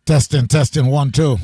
Testing, testing, 1, 2.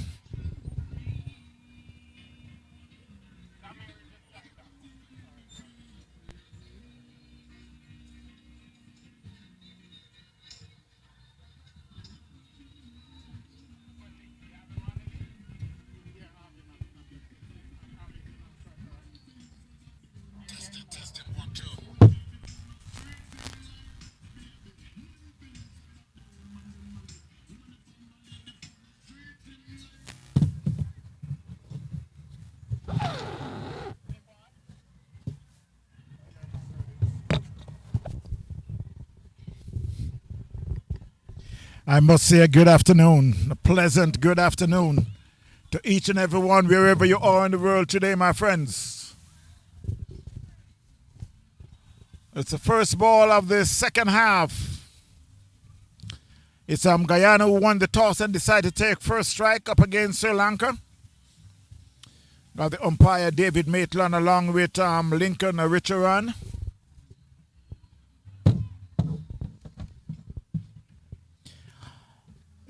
I must say a good afternoon, a pleasant good afternoon to each and every one, wherever you are in the world today, my friends. It's the first ball of the second half. It's Guyana who won the toss and decided to take first strike up against Sri Lanka. Got the umpire David Maitland along with Lincoln Richaran.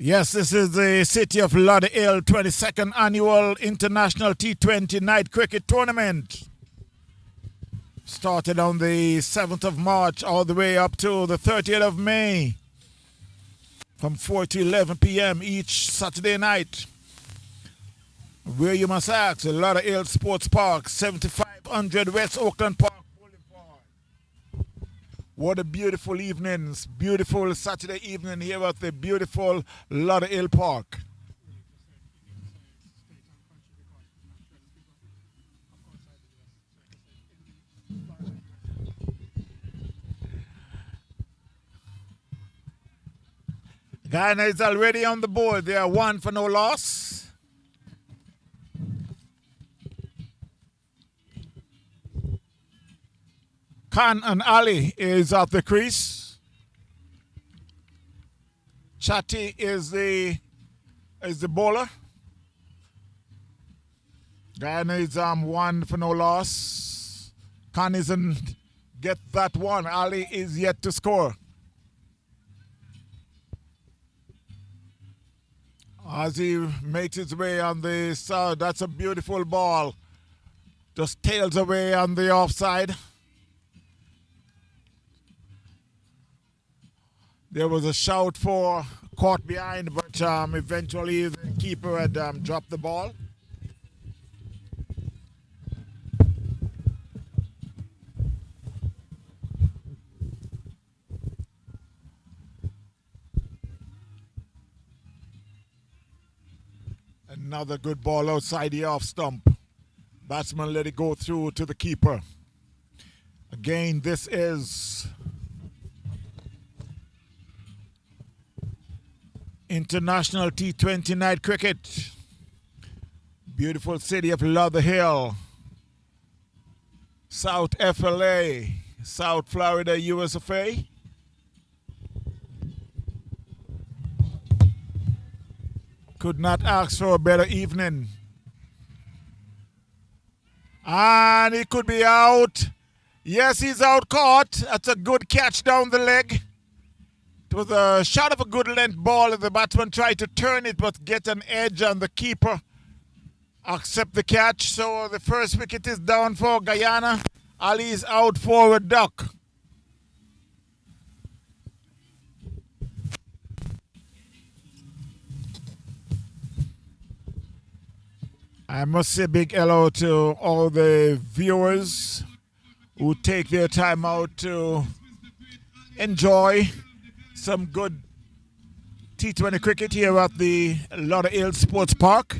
Yes, this is the city of Lauderhill 22nd Annual International T20 Night Cricket Tournament. Started on the 7th of March all the way up to the 30th of May from 4 to 11 p.m. each Saturday night. Where you must ask, the Lauderhill Sports Park, 7500 West Oakland Park. What a beautiful evening, beautiful Saturday evening here at the beautiful Lauderhill Park. Guyana is already on the board. They are 1 for no loss. Khan and Ali is at the crease. Chatty is the bowler. Guyana is 1 for no loss. Khan isn't get that one. Ali is yet to score. As he makes his way on the side, that's a beautiful ball. Just tails away on the offside. There was a shout for caught behind, but eventually the keeper had dropped the ball. Another good ball outside the off stump. Batsman let it go through to the keeper. Again, this is International T20 Night Cricket. Beautiful city of Lauderhill. South FLA, South Florida, USA. Could not ask for a better evening. And he could be out. Yes, he's out caught. That's a good catch down the leg. It was a shot of a good length ball. The batsman tried to turn it but get an edge on the keeper. Accept the catch. So the first wicket is down for Guyana. Ali is out for a duck. I must say big hello to all the viewers who take their time out to enjoy some good T20 cricket here at the Lauderhill Sports Park.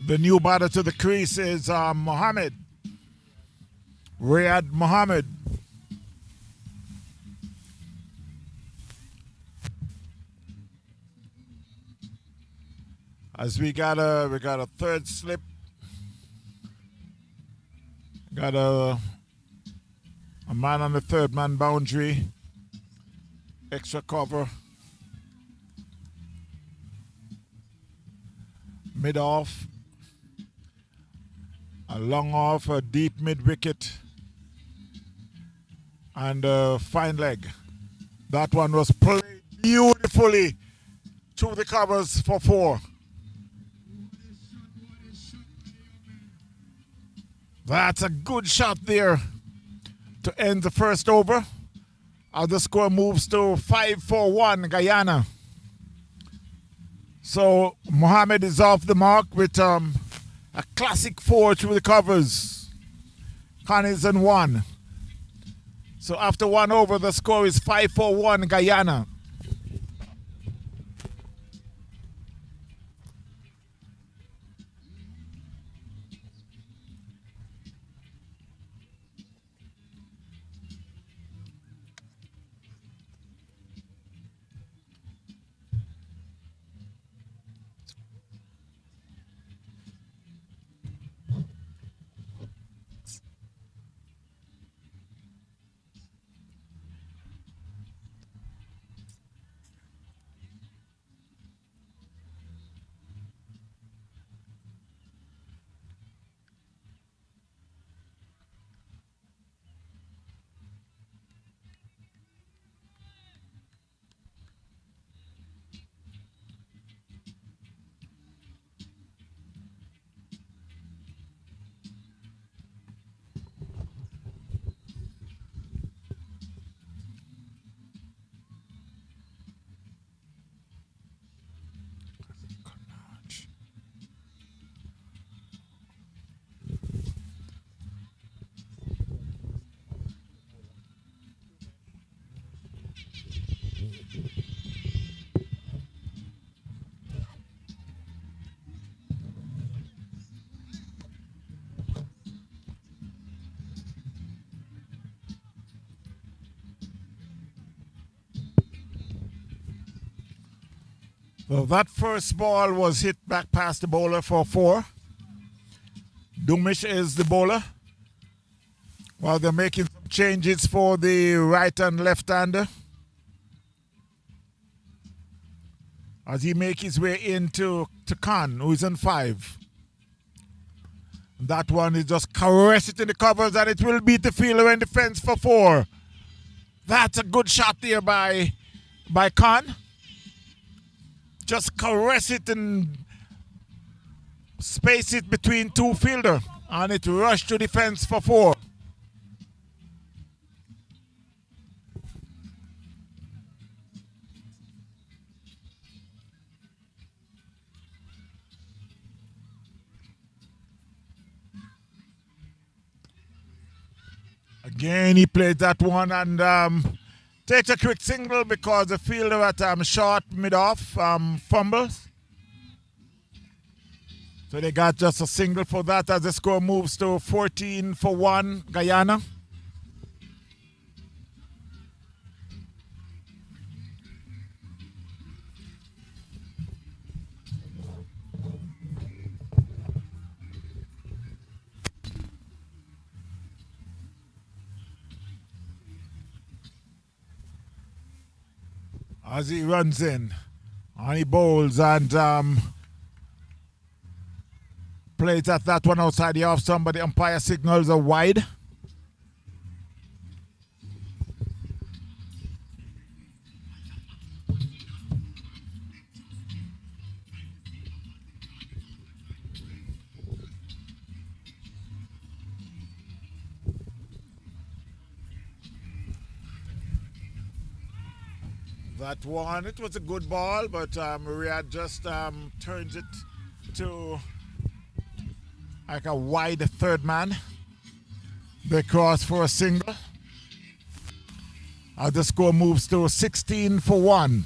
The new batter to the crease is Mohammed. Riyad Mohammed. As we got a third slip. Got a man on the third man boundary. Extra cover. Mid off. A long off, a deep mid wicket, and a fine leg. That one was played beautifully through the covers for 4. That's a good shot there to end the first over. As the score moves to 5-4-1 Guyana. So Mohammed is off the mark with a classic 4 through the covers. Connie's and 1. So after 1 over, the score is 5-4-1 Guyana. Well, that first ball was hit back past the bowler for 4. Dumish is the bowler. While they're making some changes for the right and left-hander. As he makes his way into Khan, who is on 5. That one is just caress it in the covers and it will beat the fielder in defense for 4. That's a good shot there by Khan. Just caress it and space it between 2 fielder and it rushed to defense for 4. Again, he played that one and takes a quick single because the fielder at short mid-off fumbles. So they got just a single for that as the score moves to 14-1 Guyana. As he runs in, and he bowls, and Plays at that one outside the off stump, but the umpire signals a wide. That one, it was a good ball, but Riyadh just turns it to like a wide third man. They cross for a single. The score moves to 16-1.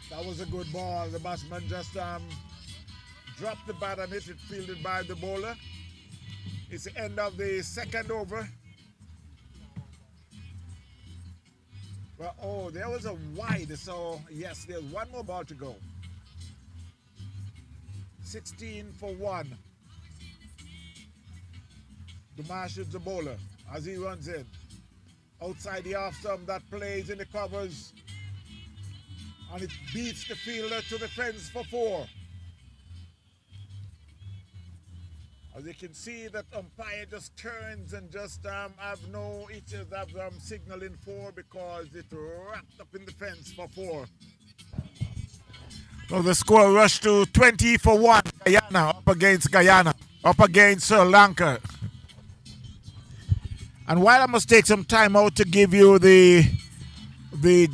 That was a good ball. The batsman just dropped the bat on it. It fielded by the bowler. It's the end of the second over. Well, oh, there was a wide. So, yes, there's one more ball to go. 16-1. Dumas shoots the bowler as he runs in. Outside the off stump, that plays in the covers. And it beats the fielder to the fence for 4. As you can see, that umpire just turns and just have no itches of signaling 4 because it wrapped up in the fence for 4. So the score rushed to 20-1. Guyana up against Sri Lanka. And while I must take some time out to give you the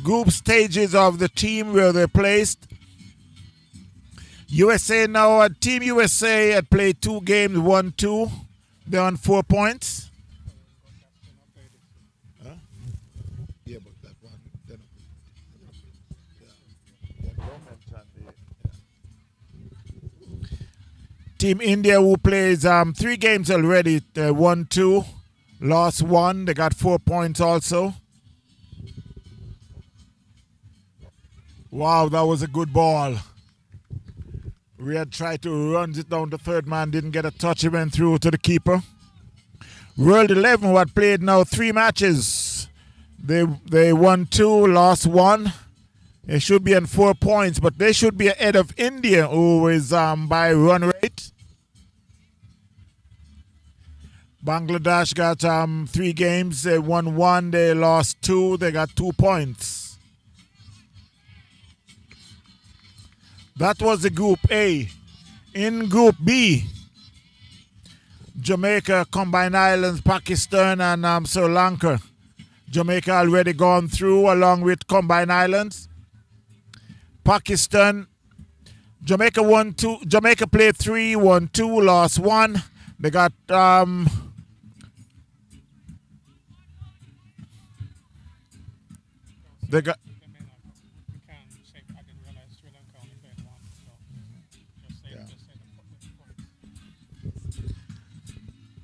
group stages of the team where they're placed. USA now, Team USA had played 2 games, 1-2. They're on 4 points. Huh? Yeah, but that one, Team India, who plays 3 games already, 1-2, lost 1. They got 4 points also. Wow, that was a good ball. Riyadh tried to run it down the third man, didn't get a touch, he went through to the keeper. World 11 who had played now 3 matches. They won 2, lost 1. They should be on 4 points, but they should be ahead of India, who is by run rate. Bangladesh got 3 games. They won 1, they lost 2, they got 2 points. That was the Group A. In Group B, Jamaica, Combined Islands, Pakistan, and Sri Lanka. Jamaica already gone through along with Combined Islands. Pakistan, Jamaica won 2. Jamaica played 3, won 2, lost 1. They got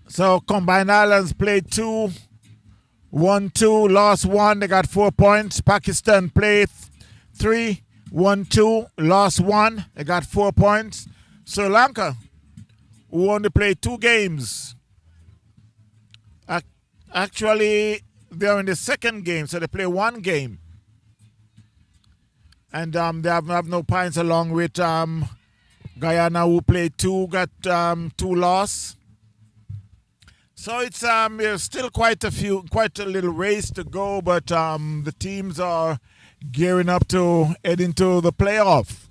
So Combined Islands played 2, won 2, lost 1. They got 4 points. Pakistan played 3, won 2, lost 1. They got 4 points. Sri Lanka, who only played 2 games. Actually, they're in the second game, so they play 1 game. And they have no points along with Guyana, who played 2, got 2 losses. So it's there's still quite a little race to go, but the teams are gearing up to head into the playoff.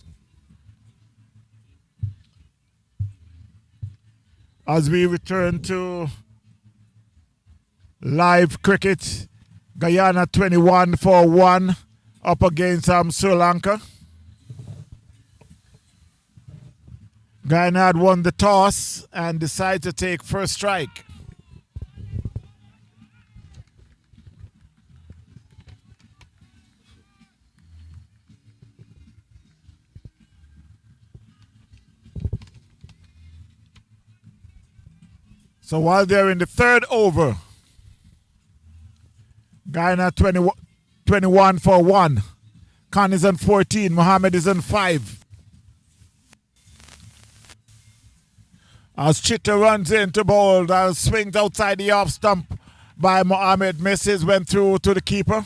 As we return to live cricket, Guyana 21-1 up against Sri Lanka. Guyana had won the toss and decided to take first strike. So while they're in the third over, Guyana 21-1. Khan is on 14. Mohammed is on 5. As Chitta runs into bowl, that swings outside the off stump by Mohammed. Misses, went through to the keeper.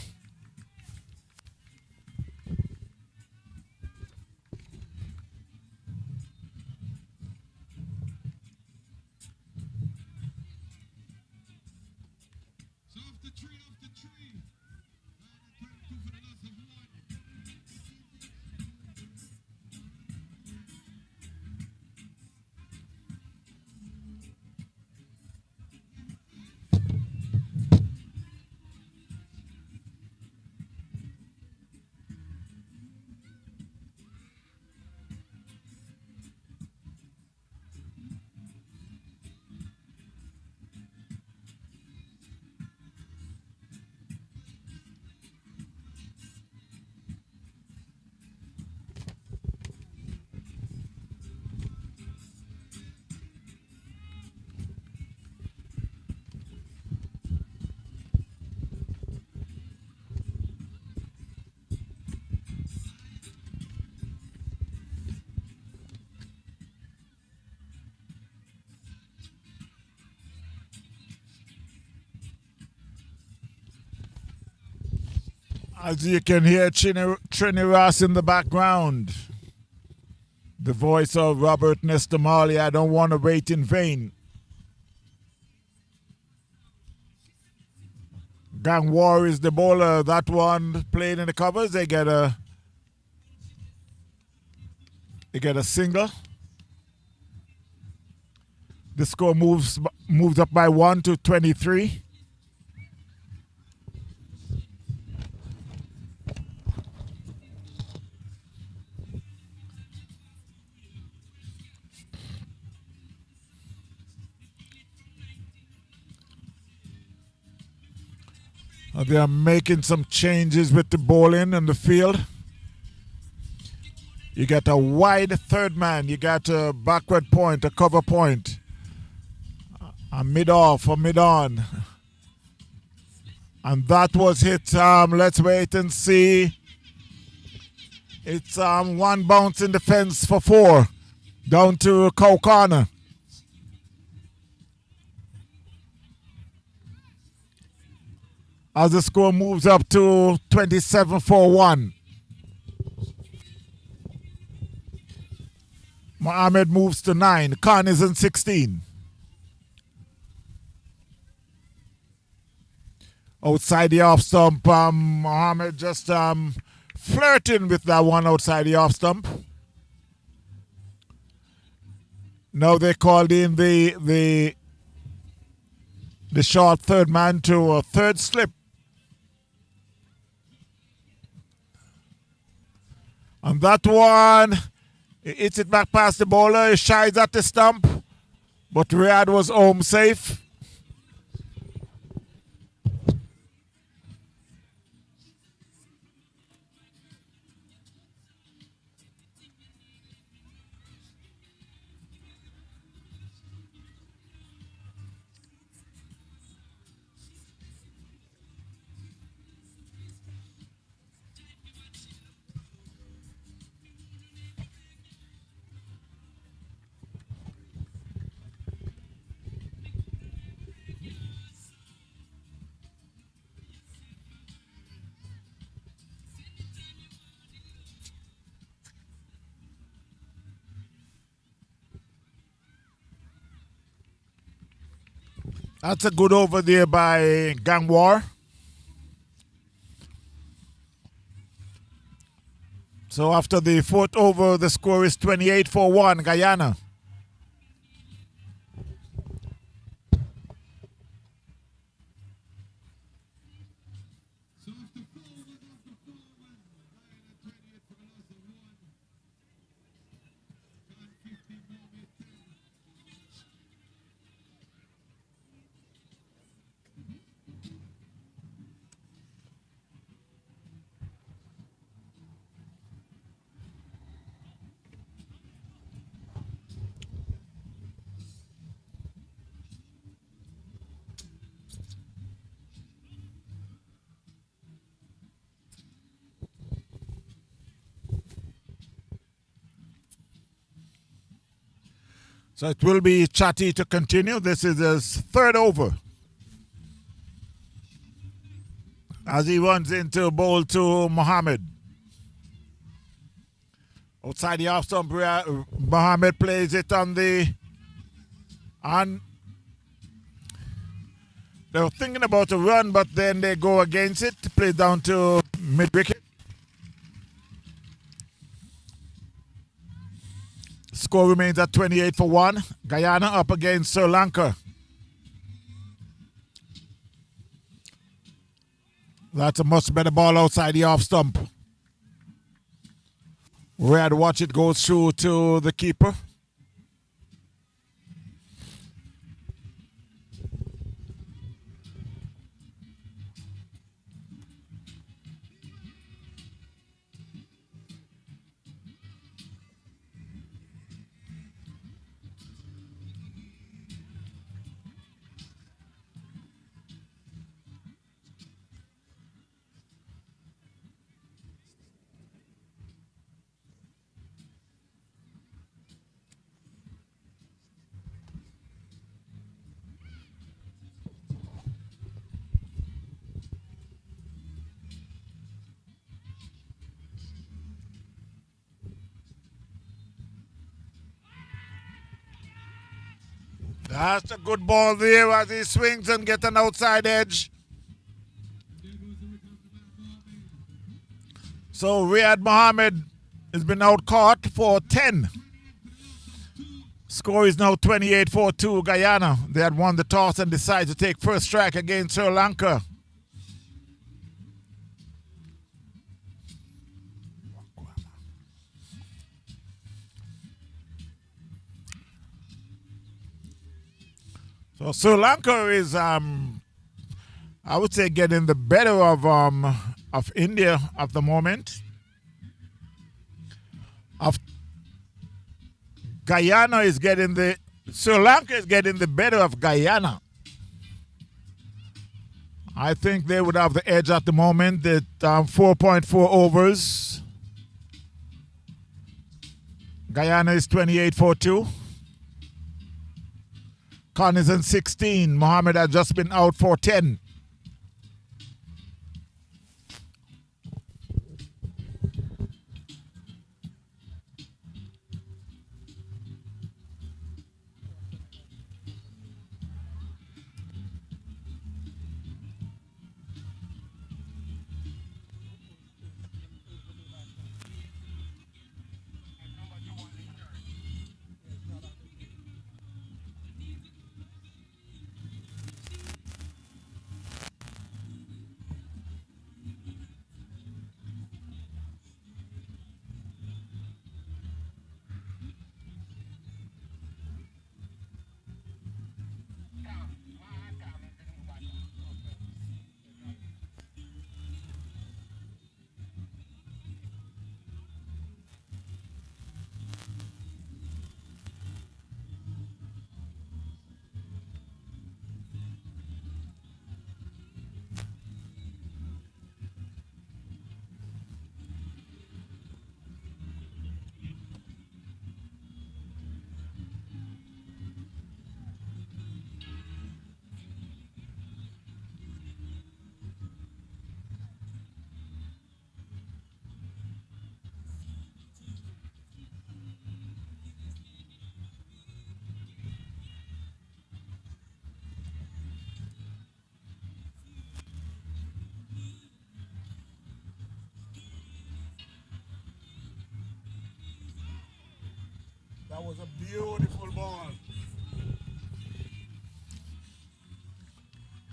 As you can hear Trini Ross in the background. The voice of Robert Nesta Marley, I don't want to wait in vain. Gang War is the bowler. That one played in the covers. They get a single. The score moves up by 1 to 23. They are making some changes with the bowling in the field. You got a wide third man. You got a backward point, a cover point, a mid-off, a mid-on. And that was hit. Let's wait and see. It's one bounce in the fence for 4. Down to Cow Corner. As the score moves up to 27-1. Mohammed moves to 9. Khan is in 16. Outside the off stump, Mohammed just flirting with that one outside the off stump. Now they called in the short third man to a third slip. And that one, he hits it back past the bowler. He shies at the stump. But Riyadh was home safe. That's a good over there by Gang War. So after the 4th over, the score is 28-1, Guyana. So it will be Chatty to continue. This is his third over. As he runs into bowl to Mohammed. Outside the off stump, Mohammed plays it on the... And they were thinking about a run, but then they go against it. Play down to mid-wicket. Score remains at 28-1. Guyana up against Sri Lanka. That's a much better ball outside the off stump. We had to watch it go through to the keeper. That's a good ball there as he swings and gets an outside edge. So Riyad Mohammed has been out caught for 10. Score is now 28-2 Guyana. They had won the toss and decided to take first strike against Sri Lanka. So Sri Lanka is, I would say, getting the better of India at the moment. Guyana is getting the, Sri Lanka is getting the better of Guyana. I think they would have the edge at the moment. That 4.4 overs. Guyana is 28-2. Cognizant 16. Mohammed has just been out for 10. That was a beautiful ball.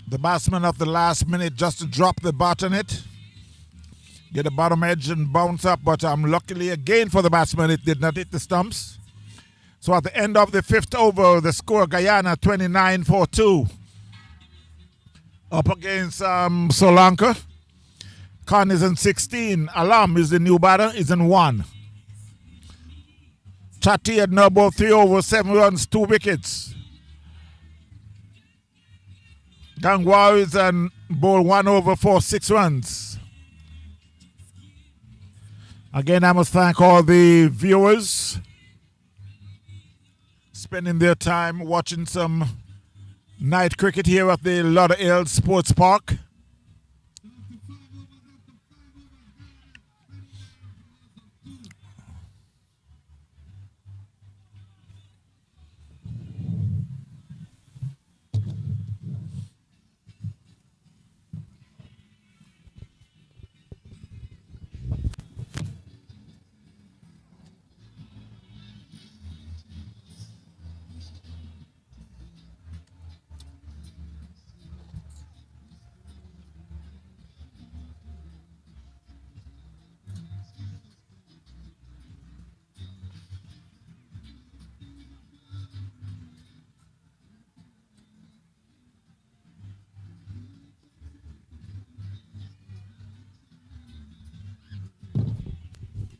The batsman of the last minute just to drop the bat on it. Get the bottom edge and bounce up, but luckily again for the batsman, it did not hit the stumps. So at the end of the fifth over, the score Guyana 29-2. Up against Sri Lanka. Khan is in 16. Alam is the new batter, is in 1. Chatty had now about 3 overs, 7 runs, 2 wickets. Gangwar is on bowl 1 over for 6 runs. Again, I must thank all the viewers, spending their time watching some night cricket here at the Lauderhill Sports Park.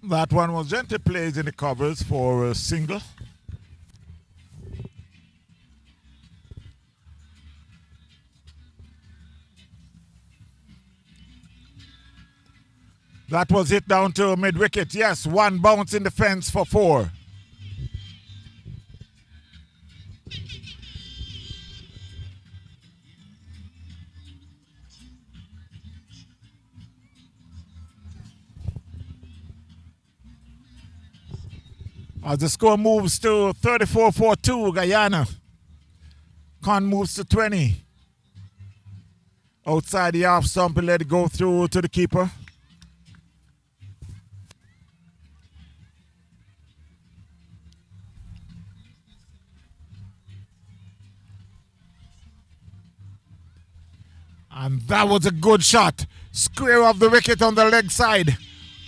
That one was gently placed in the covers for a single. That was hit down to mid-wicket. Yes, one bounce in the fence for 4. As the score moves to 34-4-2, Guyana. Con moves to 20. Outside the off stump, let it go through to the keeper. And that was a good shot. Square of the wicket on the leg side.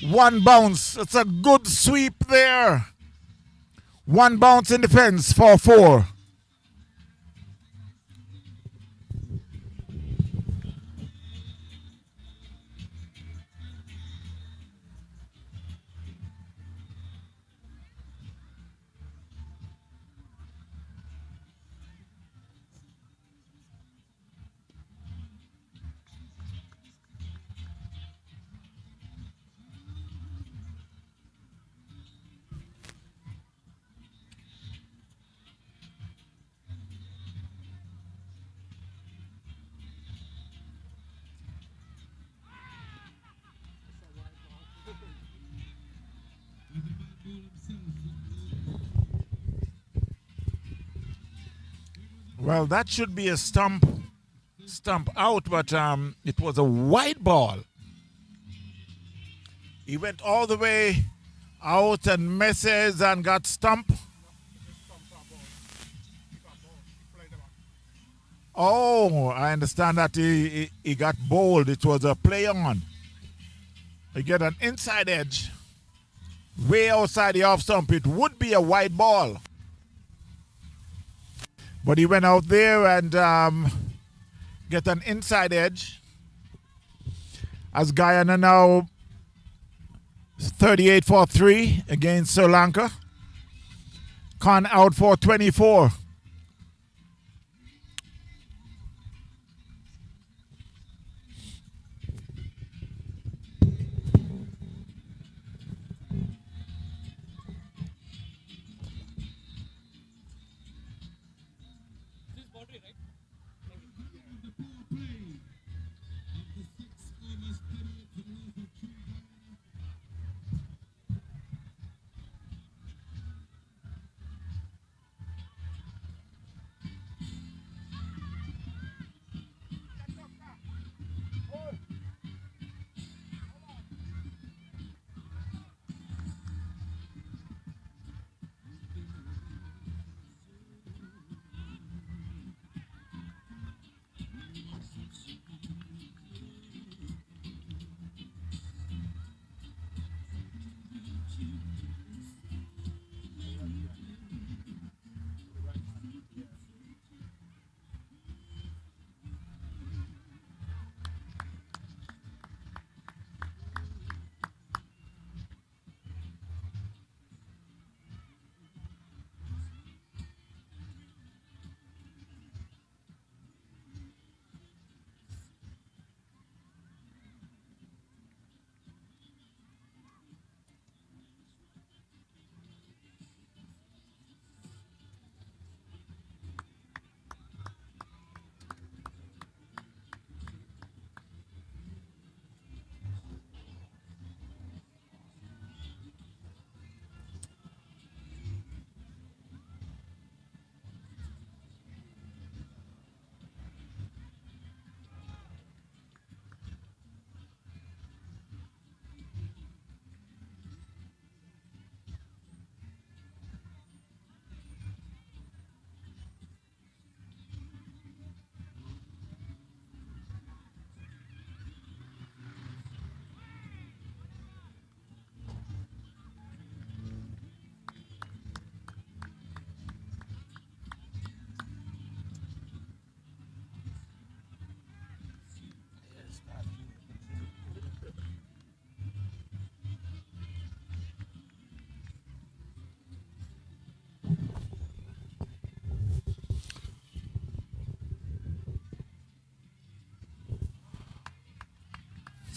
One bounce. It's a good sweep there. One bounce in the fence for 4. Well, that should be a stump out, but it was a wide ball. He went all the way out and misses and got stumped. Oh, I understand that he got bowled. It was a play on. He get an inside edge. Way outside the off stump. It would be a wide ball. But he went out there and get an inside edge. As Guyana now 38-3 against Sri Lanka. Khan out for 24.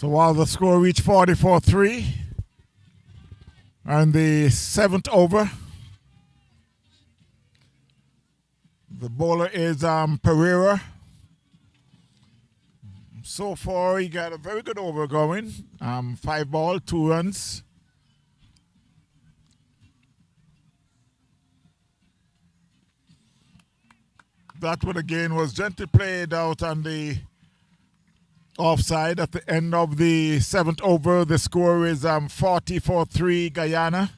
So while the score reached 44-3, and the 7th over, the bowler is Pereira. So far, he got a very good over going. 5 ball, 2 runs. That one again was gently played out on the offside at the end of the 7th over. The score is 44-3 Guyana.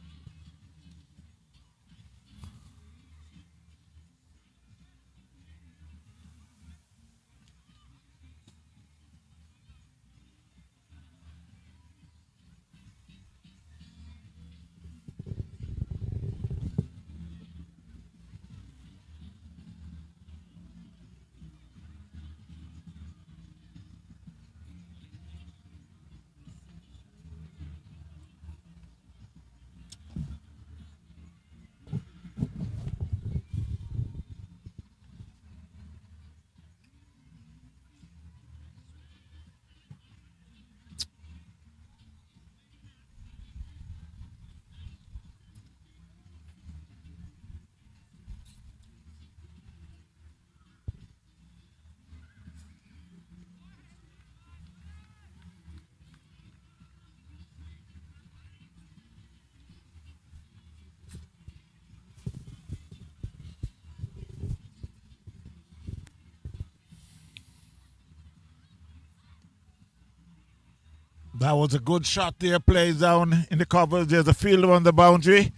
That was a good shot there, plays down in the covers. There's a fielder on the boundary.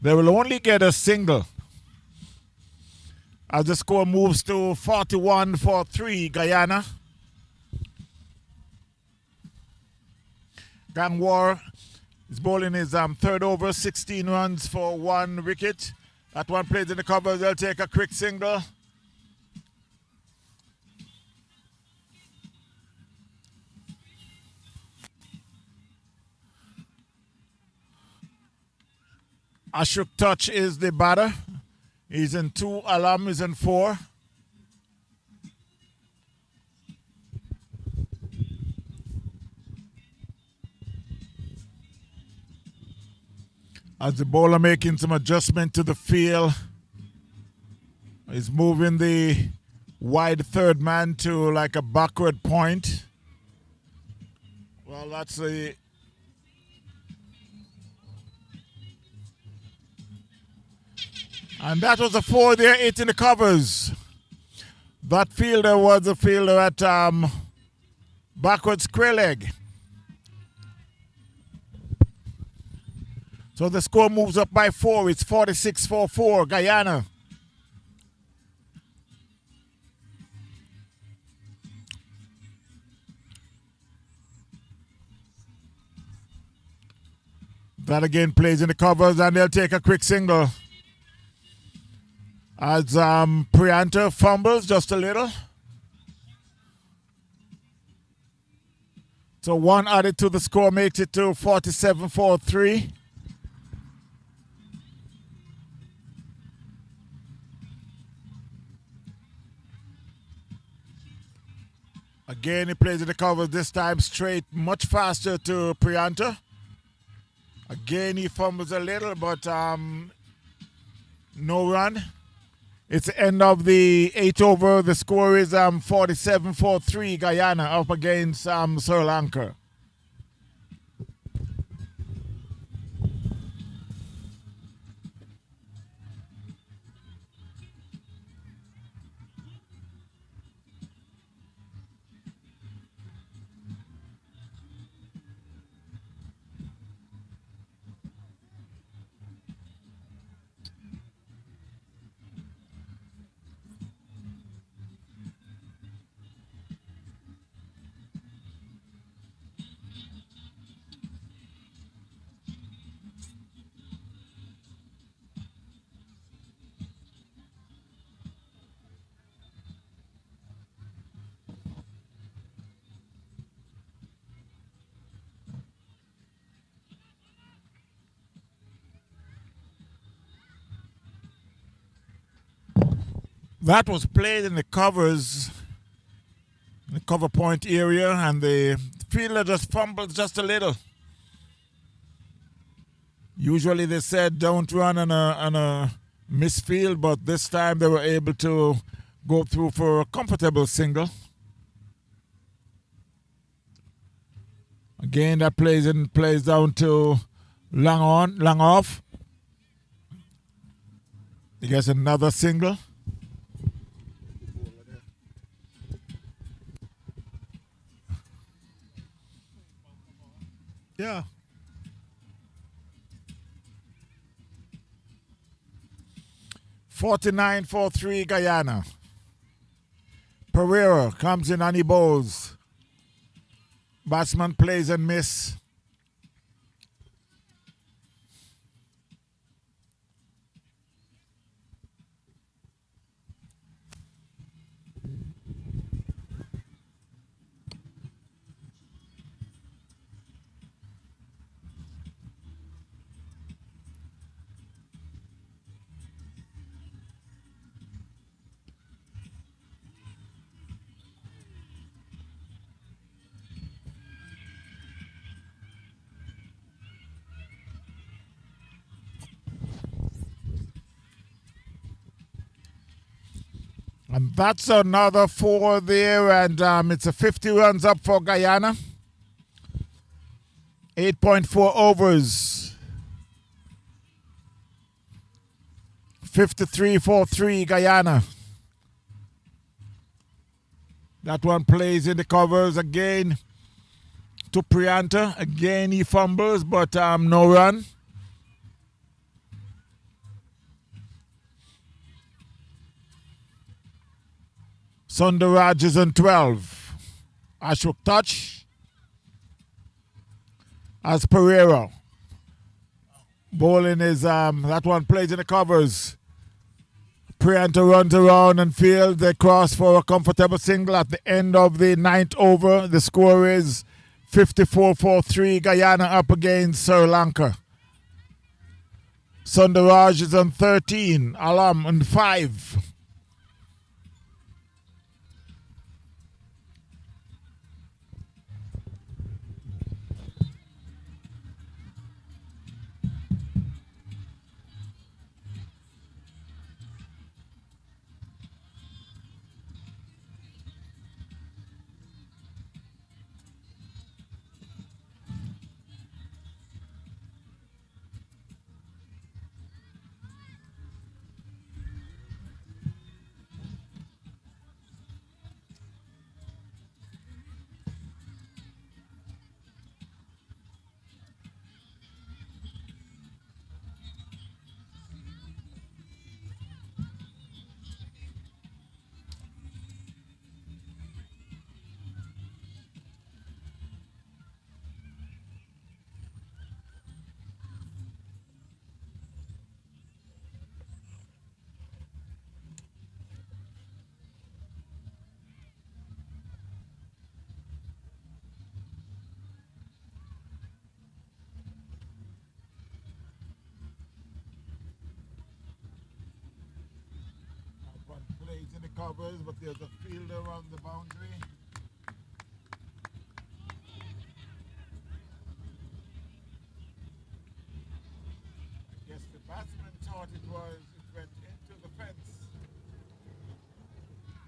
They will only get a single as the score moves to 41-3 Guyana. Gangwar is bowling his 3rd over, 16 runs for 1 wicket. That one plays in the covers. They'll take a quick single. Ashok Touch is the batter. He's in 2, Alam is in 4. As the bowler making some adjustment to the field. He's moving the wide 3rd man to like a backward point. Well, that's the... And that was a 4 there, 8 in the covers. That fielder was a fielder at backward square leg. So the score moves up by 4. It's 46-4 Guyana. That again plays in the covers, and they'll take a quick single. As Prianta fumbles just a little. So 1 added to the score makes it to 47-3. Again, he plays in the covers, this time straight, much faster to Prianta. Again, he fumbles a little, but no run. It's the end of the 8th over. The score is 47-3 Guyana up against Sri Lanka. That was played in the covers, the cover point area, and the fielder just fumbled just a little. Usually they said don't run on a misfield, but this time they were able to go through for a comfortable single. Again, that plays down to long off. He gets another single. Yeah. (49-3) Guyana. Pereira comes in and he bowls. Batsman plays and miss. And that's another 4 there, and it's a 50 runs up for Guyana. 8.4 overs. 53-3 Guyana. That one plays in the covers again to Prianta. Again he fumbles, but no run. Sundaraj is on 12. Ashok touch. As Pereira. Bowling is, that one plays in the covers. Prianta runs around and fields. They cross for a comfortable single at the end of the 9th over. The score is 54-3. Guyana up against Sri Lanka. Sundaraj is on 13. Alam on 5. Plays in the covers, but there's a fielder on the boundary. I guess the batsman thought it went into the fence.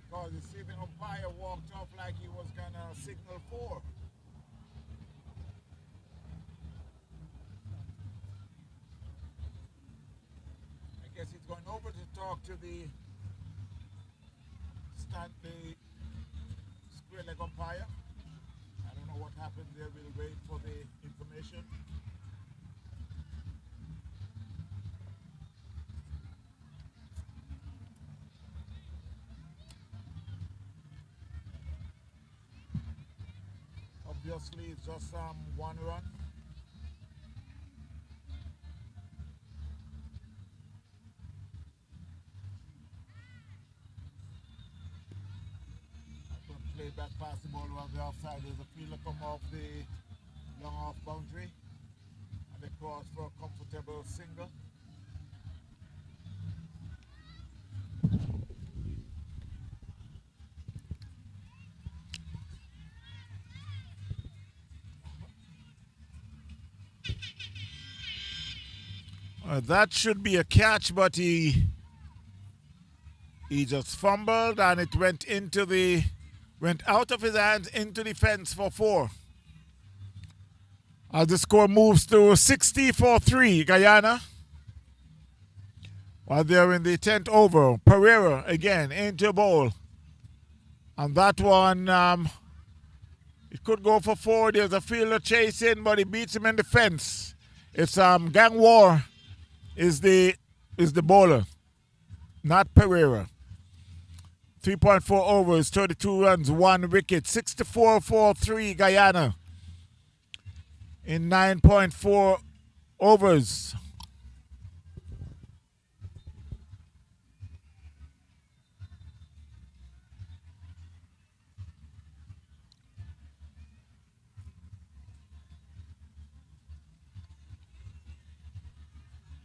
Because you see the umpire walked off like he was gonna signal 4. I guess he's going over to talk to the square leg umpire. I don't know what happened there. We'll wait for the information. Obviously, it's just 1 run. Played back past the ball on the offside. There's a fielder come off the long off boundary and they cross for a comfortable single. That should be a catch, but he just fumbled and it went out of his hands into the fence for 4. As the score moves to 60-3, Guyana. While they're in the 10th over, Pereira again into bowl. And that one, it could go for 4. There's a fielder chasing, but he beats him in the fence. It's Gang War is the bowler, not Pereira. 3.4 overs, 32 runs, 1 wicket, 64-3 Guyana in 9.4 overs.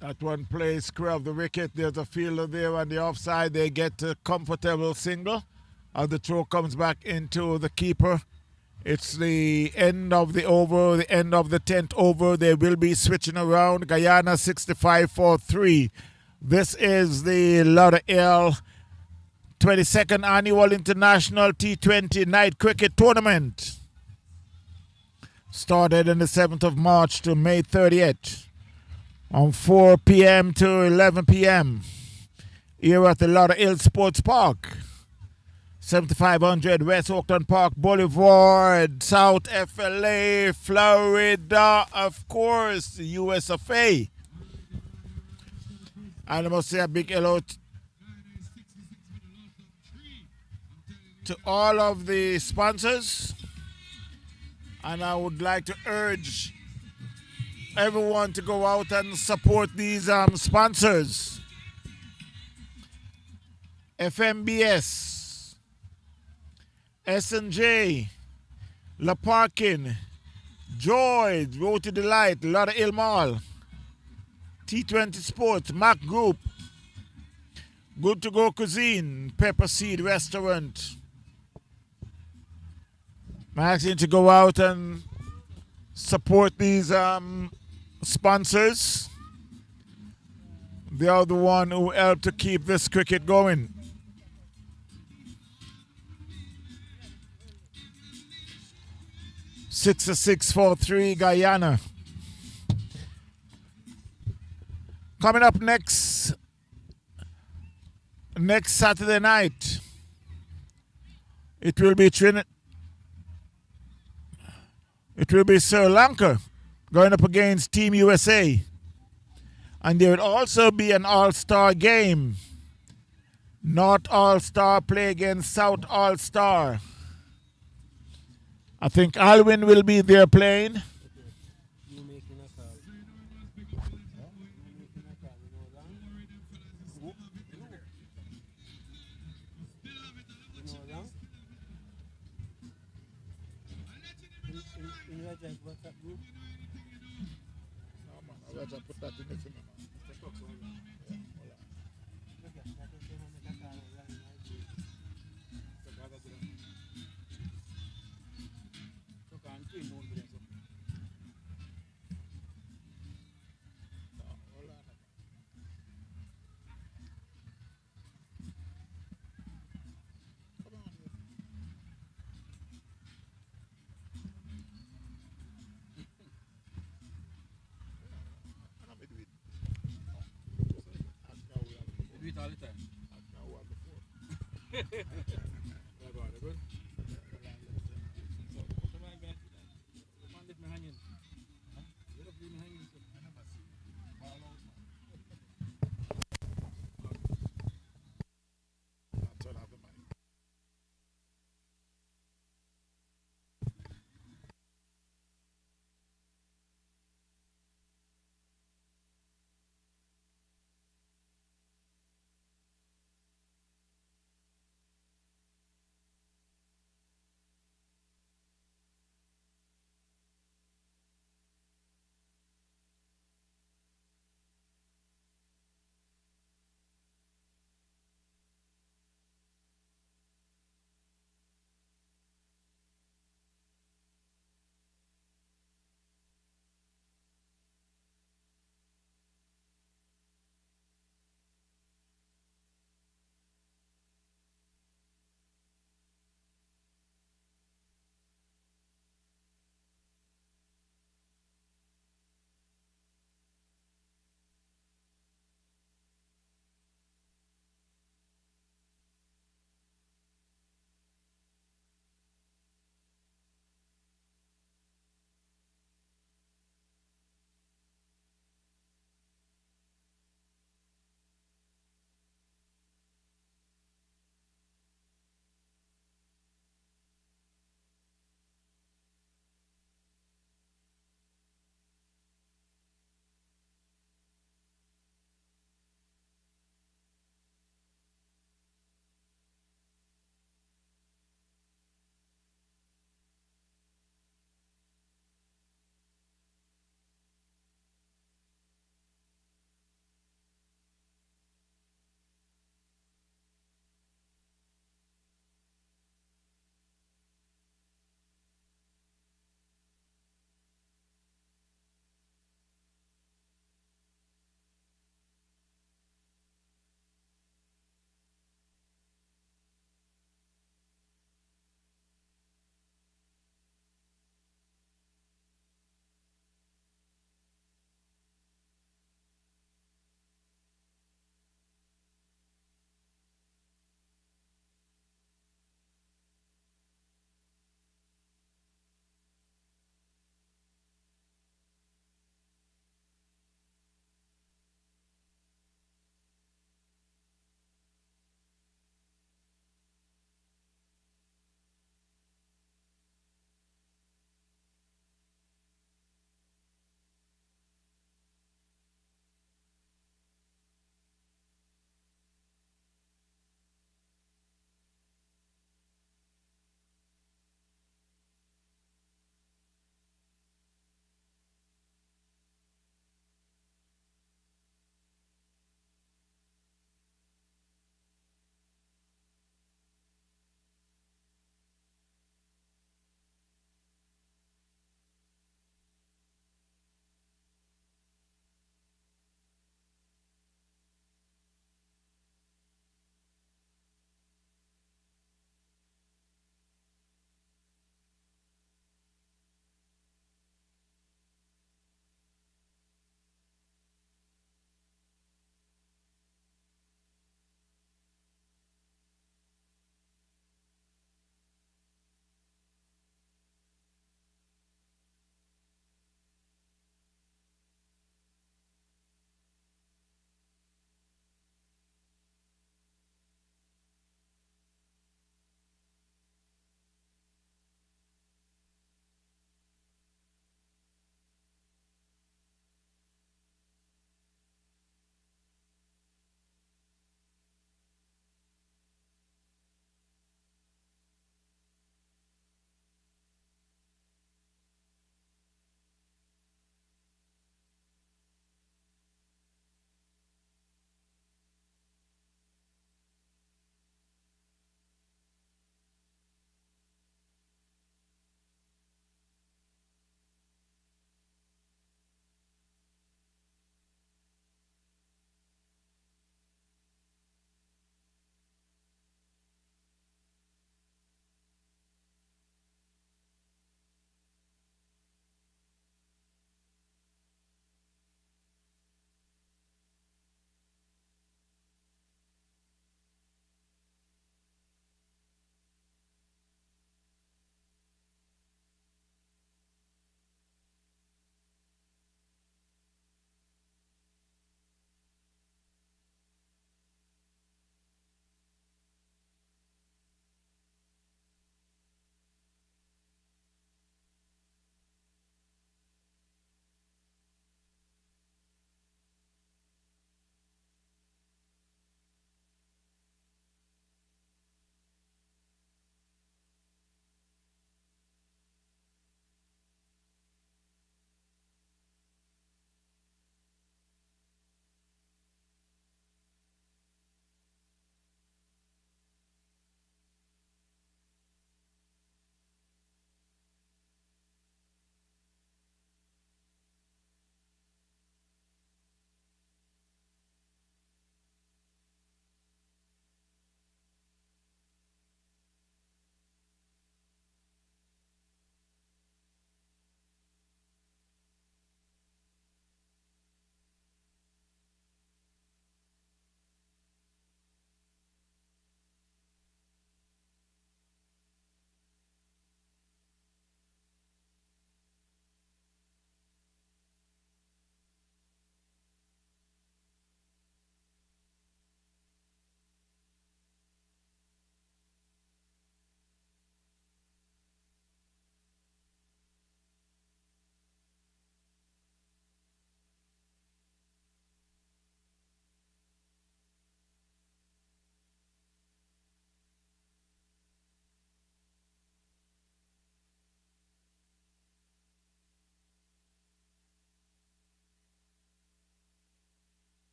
That one plays square of the wicket. There's a fielder there on the offside. They get a comfortable single. As the throw comes back into the keeper. It's the end of the over, the end of the 10th over. They will be switching around. Guyana 65-3. This is the Lauderhill 22nd Annual International T20 Night Cricket Tournament. Started on the 7th of March to May 30th. On 4 p.m. to 11 p.m. here at the Lauderhill Sports Park. 7500 West Oakland Park Boulevard, South FLA, Florida, of course, the US of A. And I must say a big hello to all of the sponsors. And I would like to urge everyone to go out and support these sponsors. FMBS, S&J, La Parkin, Joy, Road to Delight, Lauderhill Mall, T20 Sports, Mac Group, Good to Go Cuisine, Pepper Seed Restaurant. I'm asking to go out and support these sponsors. They are the one who help to keep this cricket going. 6-6-4-3 Guyana. Coming up next Saturday night, it will be Sri Lanka going up against Team USA. And there will also be an all-star game. North All-Star play against South All-Star. I think Alwyn will be there playing.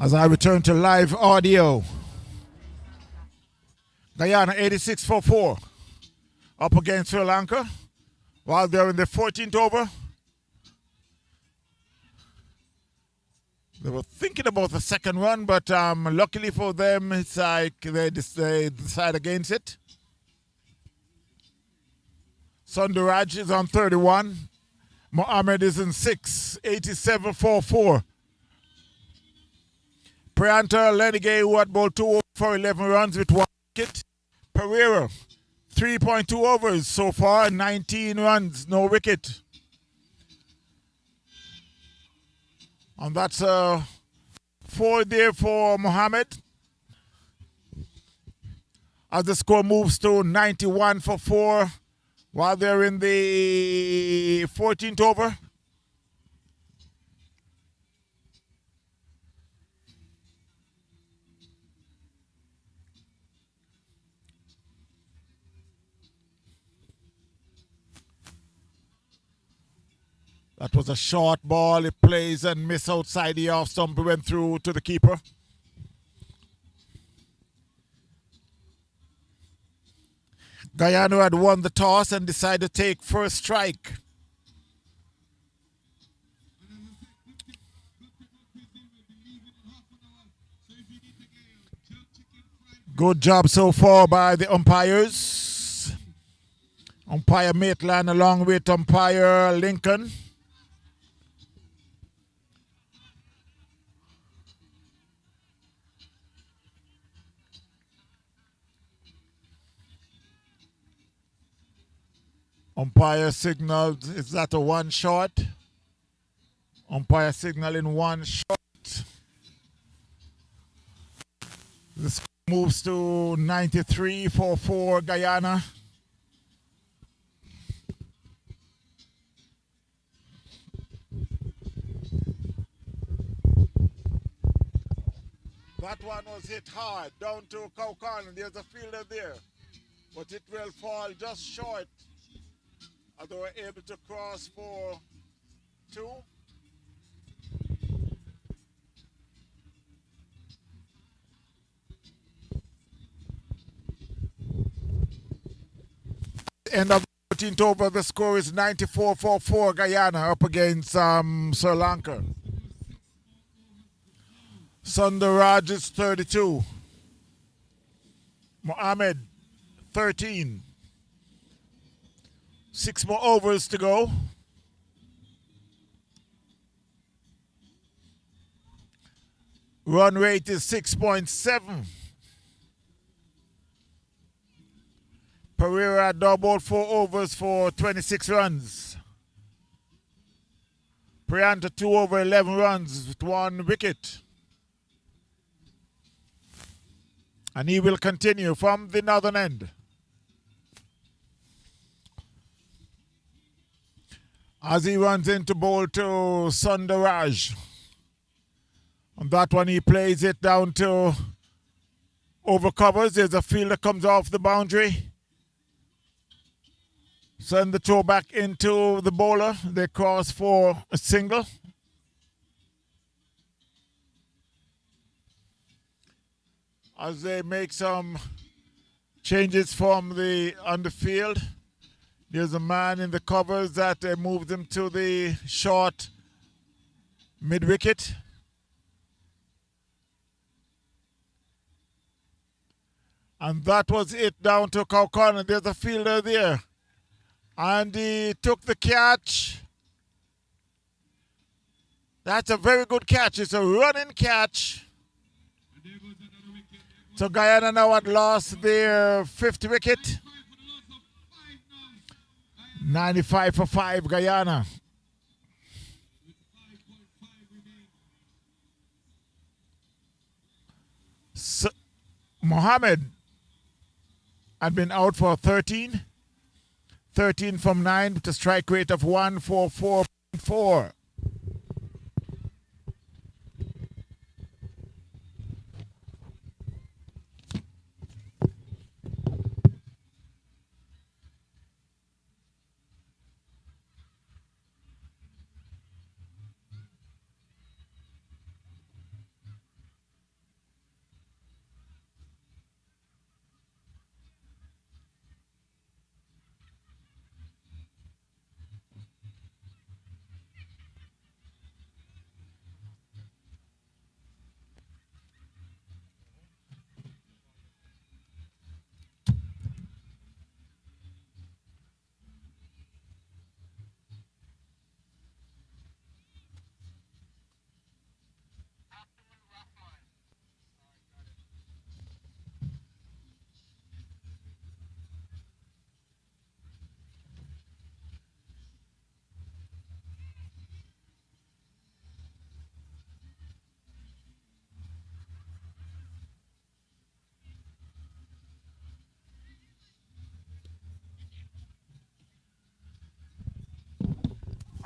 As I return to live audio, Guyana 86 for 4 up against Sri Lanka while they're in the 14th over. They were thinking about the second run, but luckily for them, it's like they decide against it. Sundaraj is on 31. Mohammed is in 6, 87 for 4. Prianta Lenigay, who had bowled 2 overs for 11 runs with 1 wicket. Pereira, 3.2 overs so far, 19 runs, no wicket. And that's 4 there for Mohammed. As the score moves to 91 for 4 while they're in the 14th over. That was a short ball. It plays and miss outside the off stump. Went through to the keeper. Guyana had won the toss and decided to take first strike. Good job so far by the umpires. Umpire Maitland along with umpire Lincoln. Umpire signaled, is that a one shot? Umpire signaling one shot. This moves to 93 for 4 Guyana. That one was hit hard down to Kaukan. There's a fielder there, but it will fall just short. They were able to cross for 2. End of the 14th over, the score is 94 for 4 Guyana up against Sri Lanka. Sundaraj is 32. Mohammed 13. 6 more overs to go. Run rate is 6.7. Pereira doubled 4 overs for 26 runs. Prianta 2 over 11 runs with 1 wicket. And he will continue from the northern end. As he runs into bowl to Sundaraj. On that one, he plays it down to over covers. There's a fielder comes off the boundary. Send the throw back into the bowler. They cross for a single. As they make some changes from on the field. There's a man in the covers that moved him to the short mid-wicket. And that was it down to Kaukan. There's a fielder there. And he took the catch. That's a very good catch. It's a running catch. So Guyana now had lost their 5th wicket. 95 for 5 Guyana. So, Mohammed had been out for 13. 13 from 9 with a strike rate of 144.4.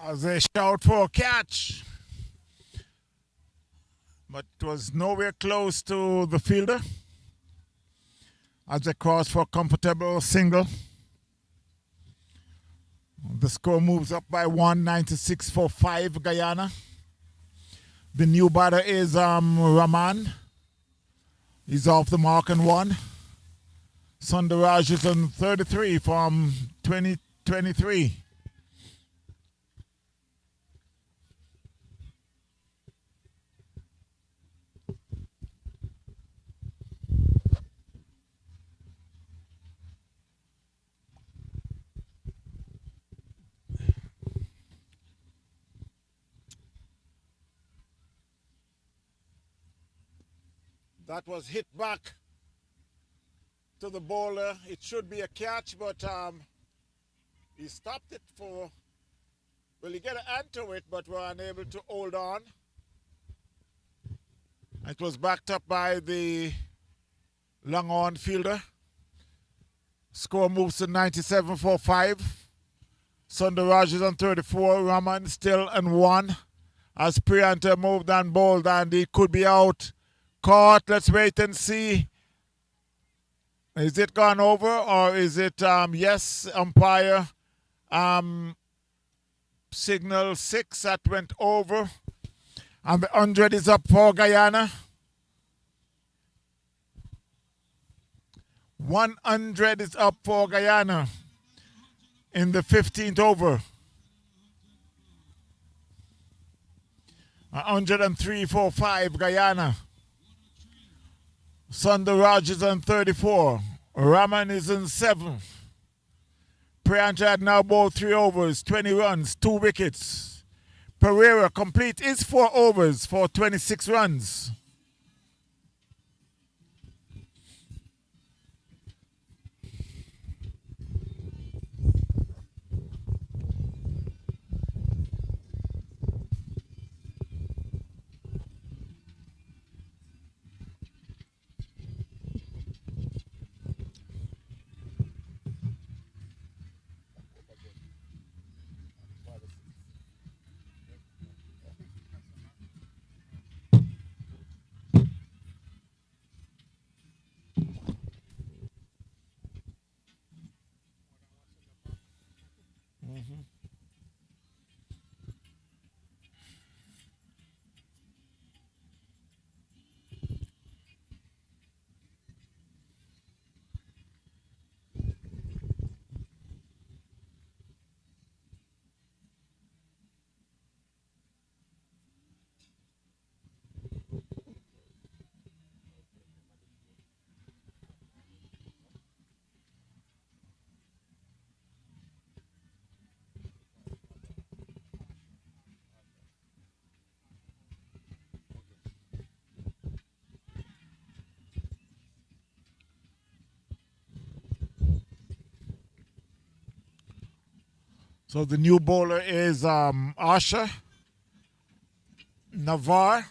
As they shout for a catch. But it was nowhere close to the fielder. As they cross for a comfortable single. The score moves up by 196 for 5 Guyana. The new batter is Rahman. He's off the mark and 1. Sundaraj is on 33 from 2023. That was hit back to the bowler. It should be a catch, but he stopped it for, well, he got an hand to it, but were unable to hold on. It was backed up by the long on fielder. Score moves to 97 for 5. Sundaraj is on 34. Raman still on 1. As Prianta moved and bowled, and he could be out. Caught. Let's wait and see. Is it gone over or is it yes, umpire signal 6 that went over, and the 100 is up for Guyana. 100 is up for Guyana in the 15th over. 103 for 5 Guyana. Sundaraj is on 34. Raman is on 7. Priyanka had now bowled 3 overs, 20 runs, 2 wickets. Pereira complete his 4 overs for 26 runs. So the new bowler is Asha Navar.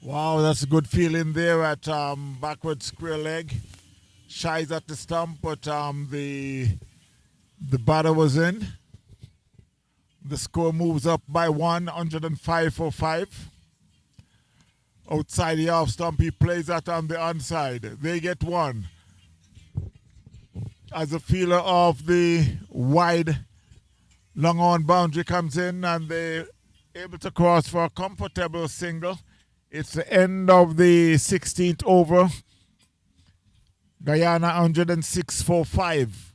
Wow, that's a good feeling there at backward square leg. Shies at the stump, but the batter was in. The score moves up by 105 for 5. Outside the off stump, he plays that on the onside. They get 1. As a feeler of the wide long on boundary comes in, and they're able to cross for a comfortable single. It's the end of the 16th over. Guyana 106 for 5.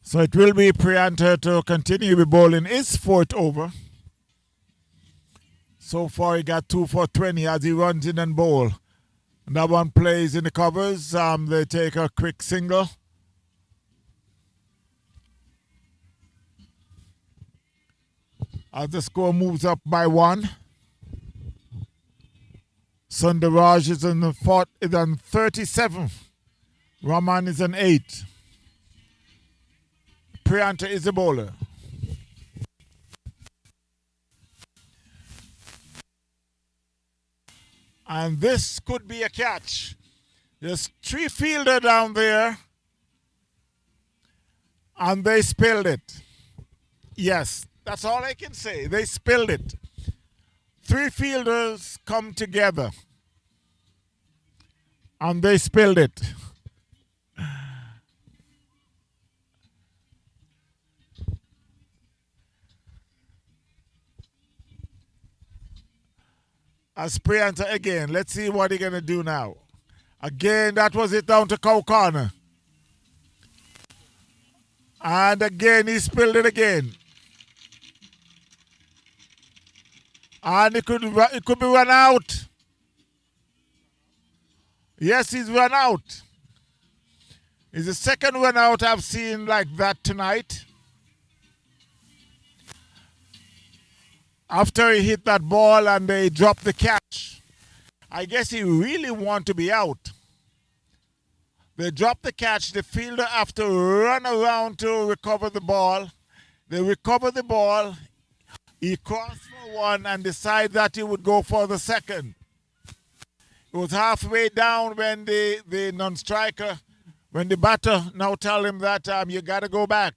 So it will be Prianta to continue with bowling his 4th over. So far he got 2 for 20 as he runs in and bowl. That one plays in the covers. They take a quick single. As the score moves up by 1. Sundaraj is on 37. Raman is on 8. Priyanta is the bowler. And this could be a catch. There's 3 fielders down there. And they spilled it. Yes, that's all I can say. They spilled it. 3 fielders come together. And they spilled it. As Priyanta again. Let's see what he's going to do now. Again, that was it down to cow corner. And again, he spilled it again. And it could be run out. Yes, he's run out. It's the second run out I've seen like that tonight. After he hit that ball and they dropped the catch, I guess he really want to be out. They dropped the catch. The fielder have to run around to recover the ball. They recover the ball. He crossed for 1 and decided that he would go for the second. It was halfway down when the non-striker, when the batter now tell him that you got to go back.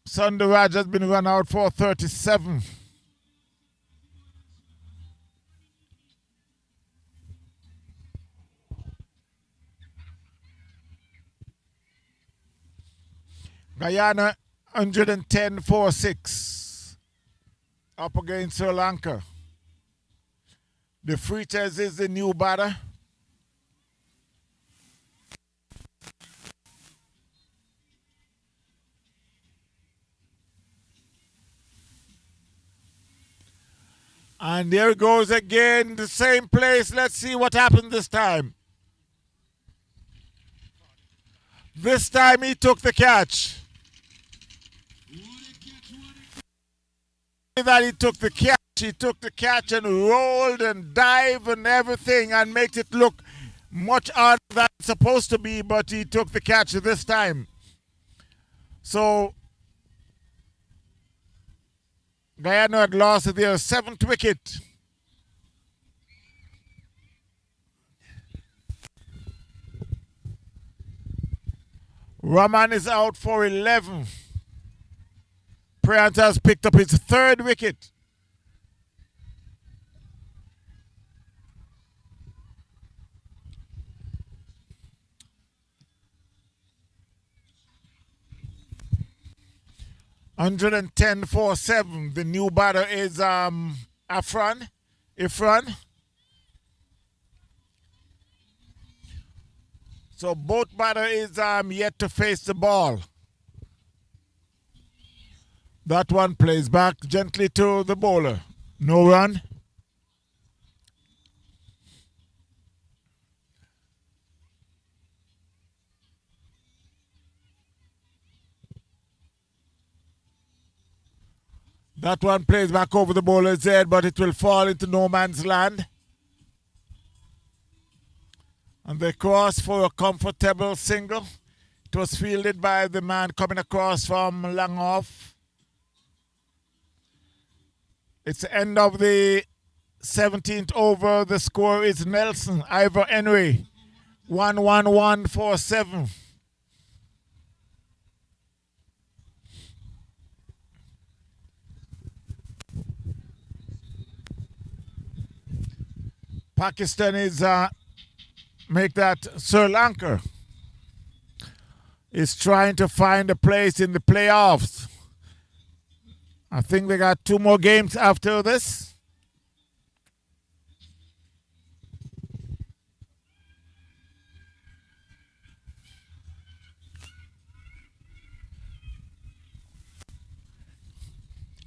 Sundaraj has been run out for 37. Guyana 110 for 6 up against Sri Lanka. The Fritas is the new batter. And there it goes again, the same place. Let's see what happened this time. This time he took the catch. That he took the catch and rolled and dived and everything and made it look much harder than it's supposed to be, but he took the catch this time. So Guyana had lost their 7th wicket. Raman is out for 11. Priyanta has picked up his 3rd wicket. $110 for 7. The new batter is Ifran. So both batter is yet to face the ball. That one plays back gently to the bowler. No run. That one plays back over the bowler's head, but it will fall into no man's land. And they cross for a comfortable single. It was fielded by the man coming across from long off. It's the end of the 17th over. The score is Nelson Ivor Henry. 1-1-1 for 7. Pakistan is make that Sri Lanka is trying to find a place in the playoffs. I think they got 2 more games after this.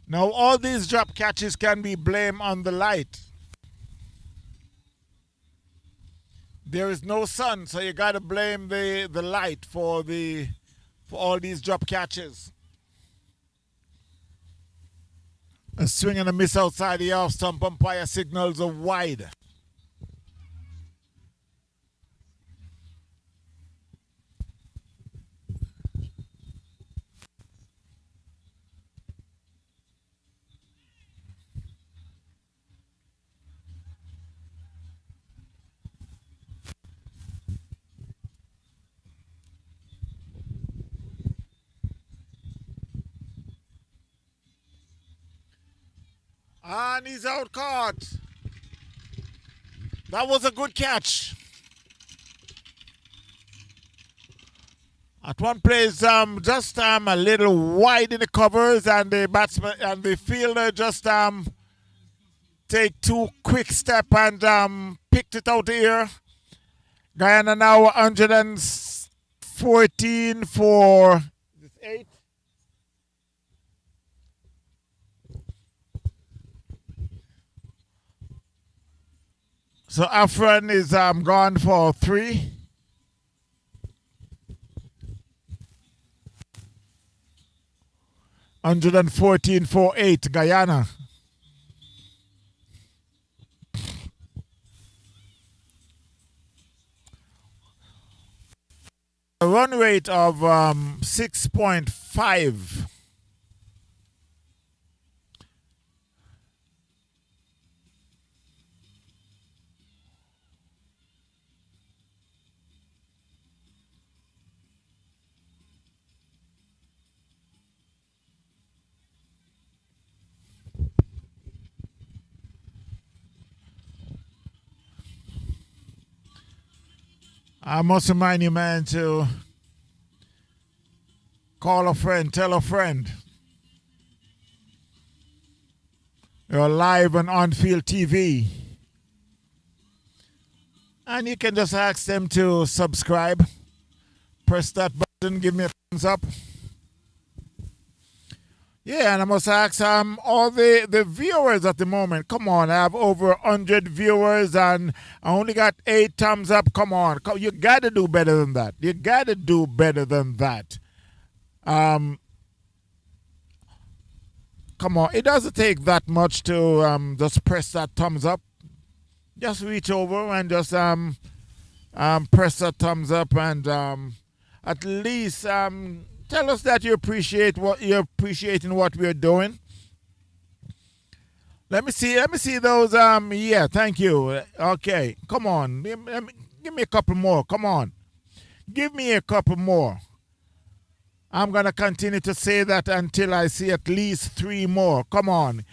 Now, all these drop catches can be blamed on the light. There is no sun, so you got to blame the light for all these drop catches. A swing and a miss outside the off stump. Umpire signals a wide. And he's out caught. That was a good catch. At one place, just a little wide in the covers, and the batsman and the fielder just take two quick step and picked it out here. Guyana now 114 for 8. So Afran is gone for 3. $114 for 8, Guyana. A run rate of 6.5. I must remind you, man, to call a friend, tell a friend. You're live on Field TV. And you can just ask them to subscribe. Press that button, give me a thumbs up. Yeah, and I must ask all the viewers at the moment. Come on, I have over 100 viewers and I only got 8 thumbs up. Come on, you got to do better than that. You got to do better than that. Come on, it doesn't take that much to just press that thumbs up. Just reach over and just press that thumbs up and at least tell us that you appreciate what you're appreciating what we're doing. Let me see those. Yeah, thank you. Okay, come on. Give me a couple more. Come on, give me a couple more. I'm gonna continue to say that until I see at least 3 more. Come on,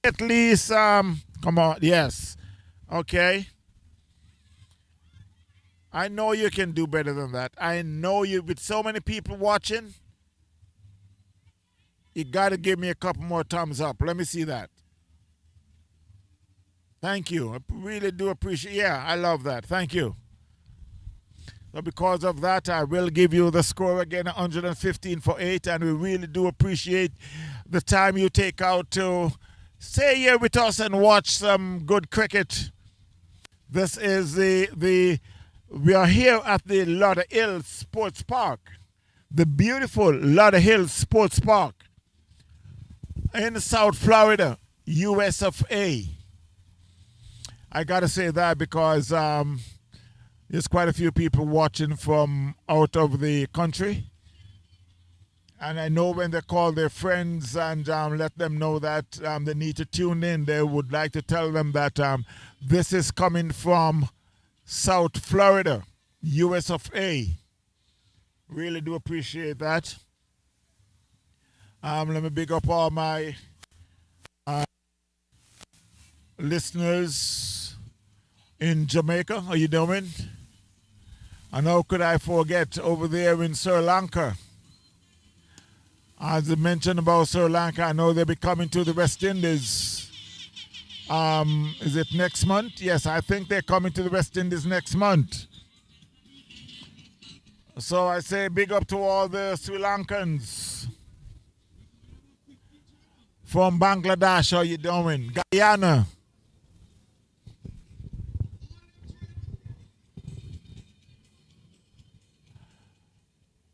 at least. Come on. Yes. Okay. I know you can do better than that. I know you, with so many people watching, you got to give me a couple more thumbs up. Let me see that. Thank you. I really do appreciate. Yeah, I love that. Thank you. So because of that, I will give you the score again, 115 for 8, and we really do appreciate the time you take out to stay here with us and watch some good cricket. This is we are here at the Lauderhill Sports Park, the beautiful Lauderhill Sports Park in South Florida, US of A. I gotta say that because there's quite a few people watching from out of the country. And I know when they call their friends and let them know that they need to tune in, they would like to tell them that this is coming from South Florida, US of A. Really do appreciate that. Let me big up all my listeners in Jamaica. How you doing? And how could I forget over there in Sri Lanka? As I mentioned about Sri Lanka, I know they'll be coming to the West Indies. Is it next month? Yes, I think they're coming to the West Indies next month. So I say big up to all the Sri Lankans. from Bangladesh. How you doing? Guyana.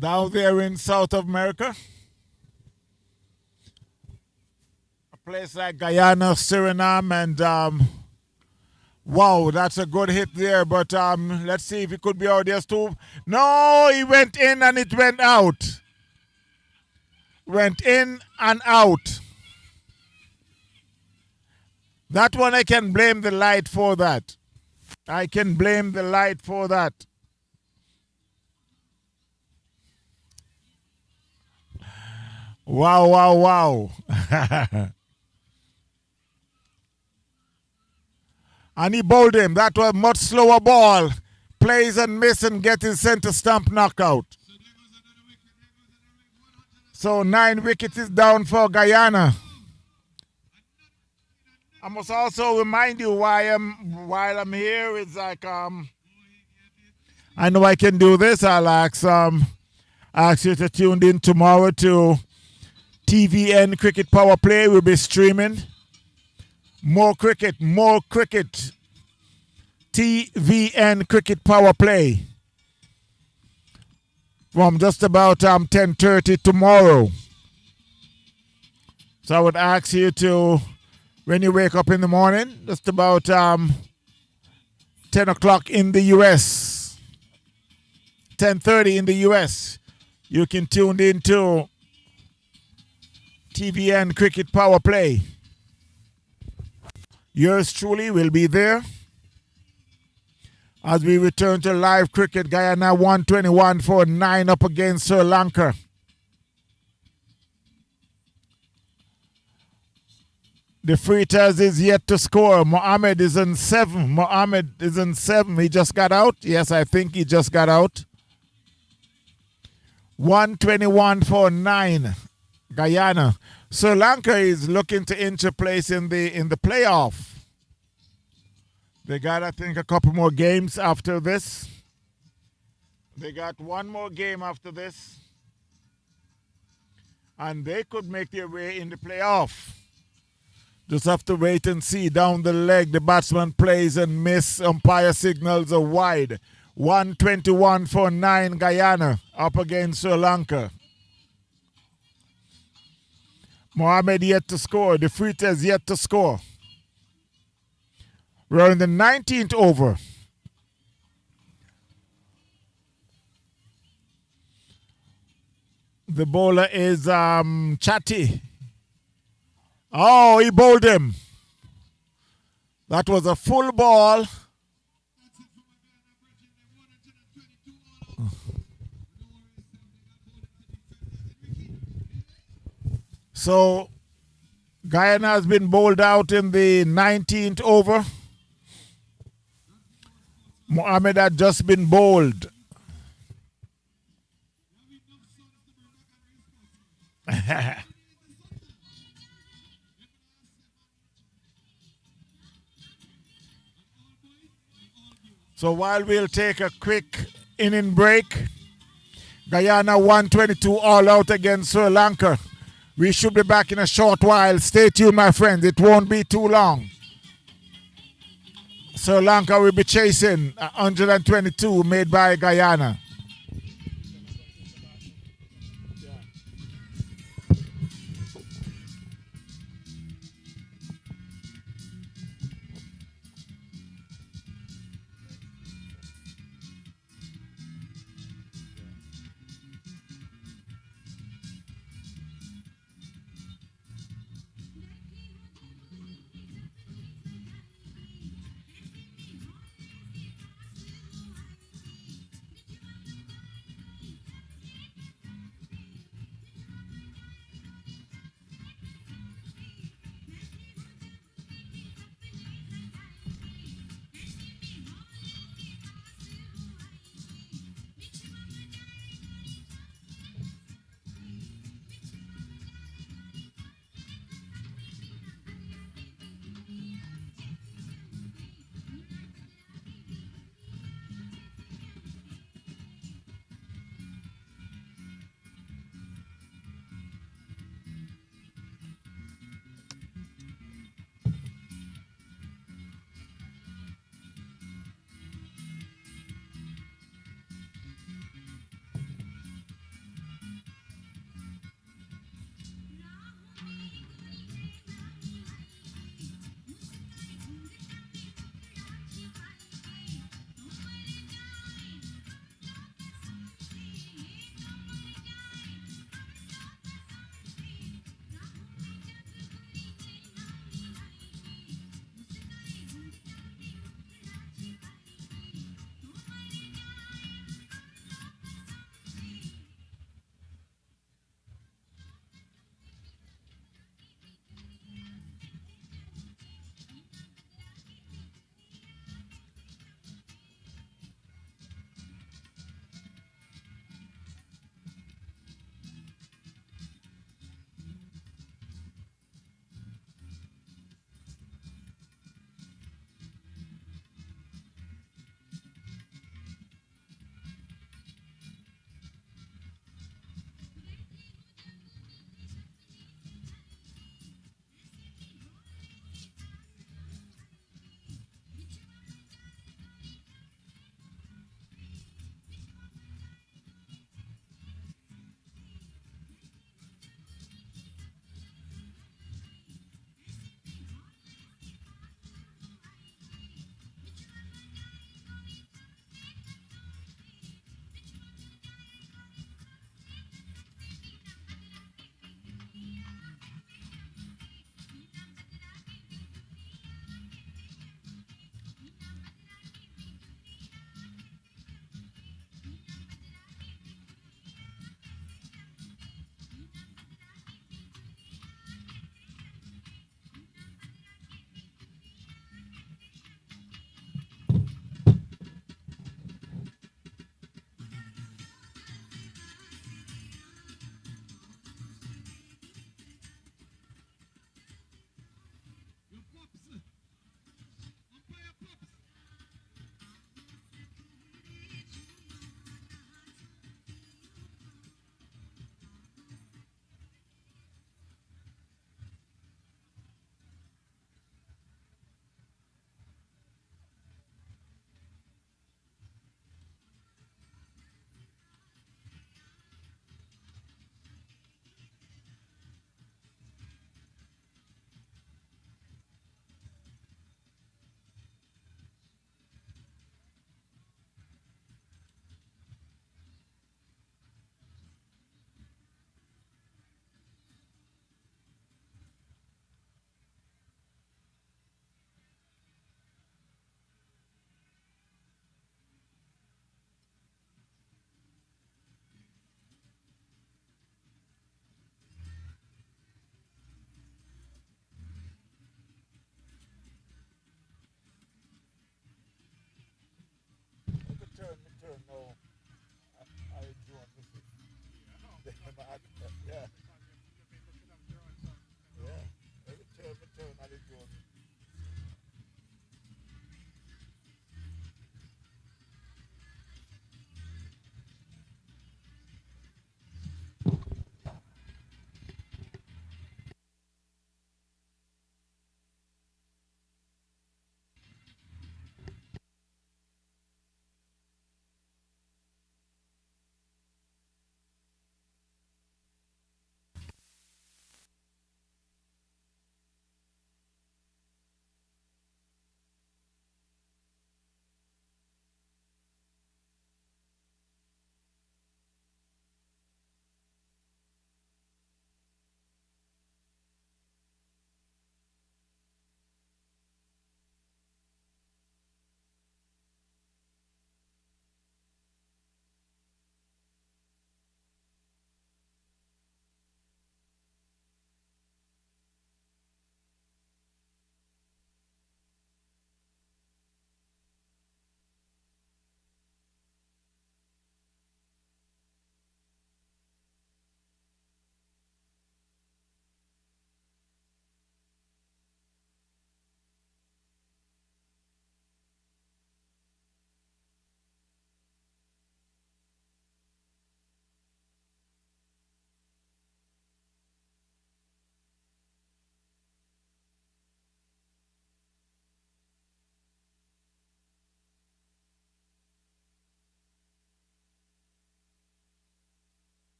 Down there in South America. A place like Guyana, Suriname, and wow, that's a good hit there. But let's see if it could be out there too. No, he went in and it went out. Went in and out. That one I can blame the light for that. I can blame the light for that. Wow, wow, wow. And he bowled him. That was a much slower ball. Plays and miss and get his center stump knockout. So 9 wickets is down for Guyana. I must also remind you while I'm here, it's like I know I can do this. I'll ask you to tune in tomorrow to TVN Cricket Power Play. We'll be streaming more cricket. TVN Cricket Power Play from just about 10:30 tomorrow. So I would ask you to, when you wake up in the morning, just about 10 o'clock in the U.S., 10:30 in the U.S., you can tune in to TVN Cricket Power Play. Yours truly will be there as we return to live cricket. Guyana 121 for 9 up against Sri Lanka. The Fritters is yet to score. Mohammed is in 7. He just got out. Yes, I think he just got out. 121 for 9. Guyana. Sri Lanka is looking to inch a place in the playoff. They got, I think, a couple more games after this. They got one more game after this. And they could make their way in the playoff. Just have to wait and see. Down the leg, the batsman plays and miss. Umpire signals are wide. 121 for 9 Guyana up against Sri Lanka. Mohammed yet to score. The Fritters yet to score. We're in the 19th over. The bowler is Chatty. Oh, he bowled him. That was a full ball. So, Guyana has been bowled out in the 19th over. Mohammed had just been bowled. So while we'll take a quick inning break, Guyana 122 all out against Sri Lanka. We should be back in a short while. Stay tuned, my friends. It won't be too long. Sri Lanka will be chasing 122 made by Guyana.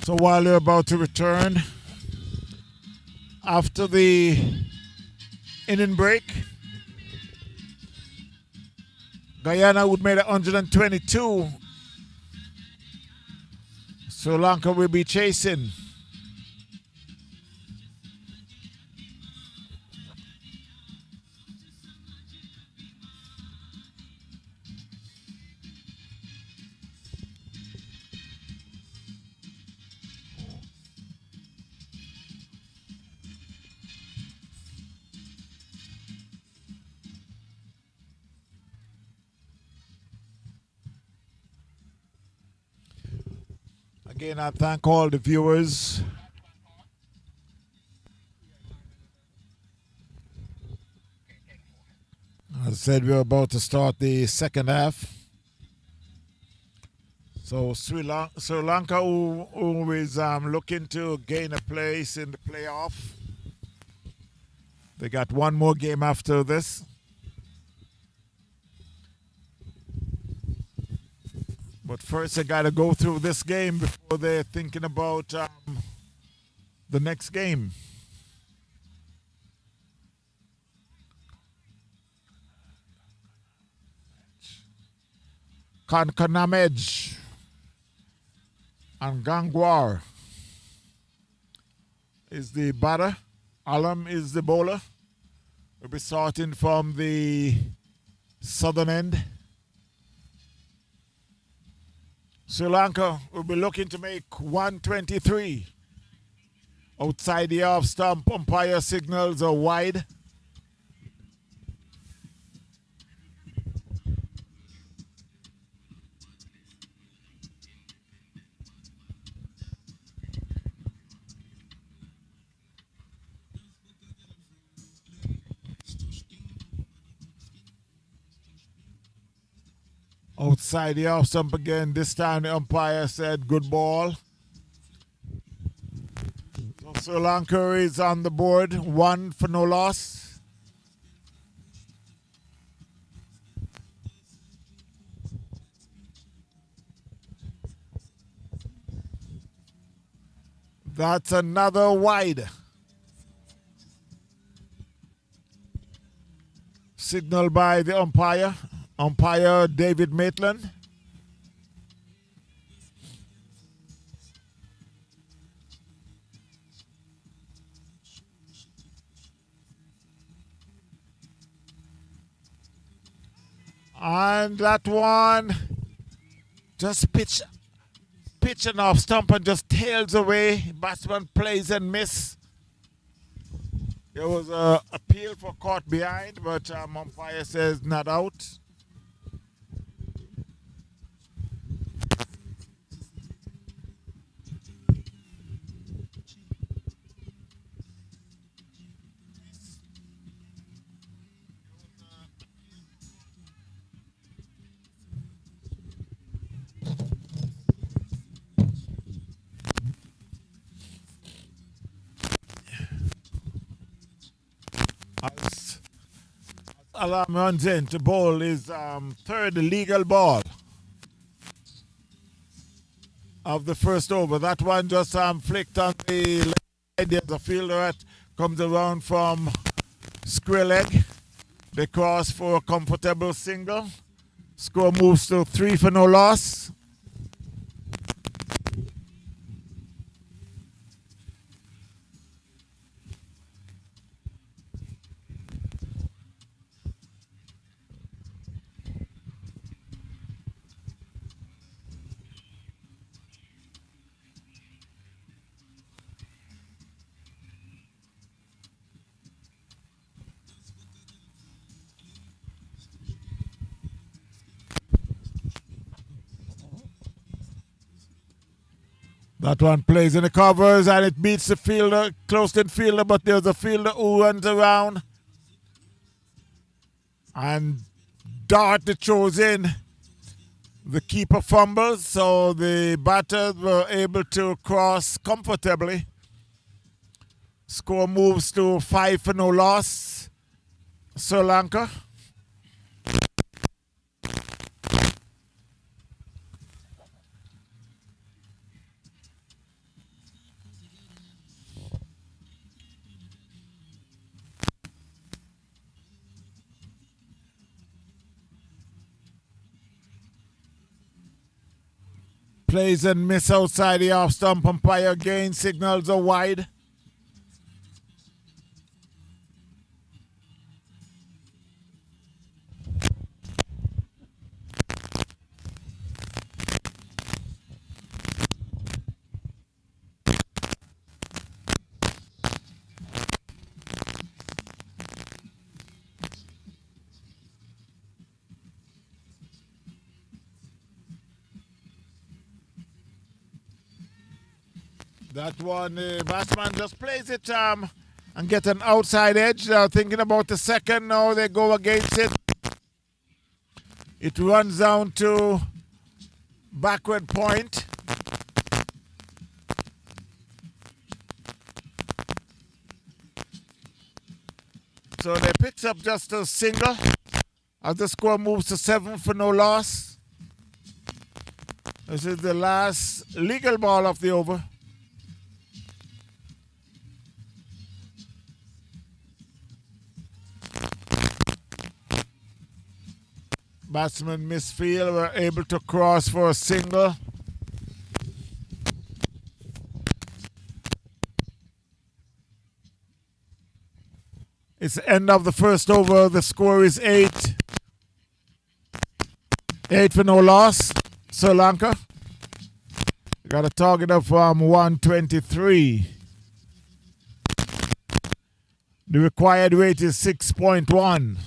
So while they're about to return, after the inning break, Guyana would make 122. Sri Lanka will be chasing. Again, I thank all the viewers. As I said, we're about to start the second half. So Sri Lanka, who is looking to gain a place in the playoff. They got one more game after this. But first, they got to go through this game before they're thinking about the next game. Kankanamej and Gangwar is the batter. Alam is the bowler. We'll be starting from the southern end. Sri Lanka will be looking to make 123. Outside the off stump, umpire signals are wide. Outside the off stump again. This time the umpire said good ball. So Sri Lanka is on the board. 1 for no loss. That's another wide. Signal by the umpire. Umpire David Maitland. And that one just pitch and off stump and just tails away. Batsman plays and miss. There was a appeal for caught behind, but umpire says not out. As Alam runs in to bowl his third legal ball of the first over. That one just flicked on the left side. There's a fielder that comes around from square leg. They cross for a comfortable single. Score moves to 3 for no loss. That one plays in the covers and it beats the fielder, close-in fielder, but there's a fielder who runs around and dart the throws in. The keeper fumbles, so the batters were able to cross comfortably. Score moves to 5 for no loss. Sri Lanka. Plays and miss outside the off stump. Umpire again signals a wide. That one, the batsman just plays it and get an outside edge. Thinking about the second, now they go against it. It runs down to backward point. So they picks up just a single as the score moves to 7 for no loss. This is the last legal ball of the over. Batsman misfield, were able to cross for a single. It's the end of the first over. The score is 8. 8 for no loss. Sri Lanka got a target of 123. The required rate is 6.1.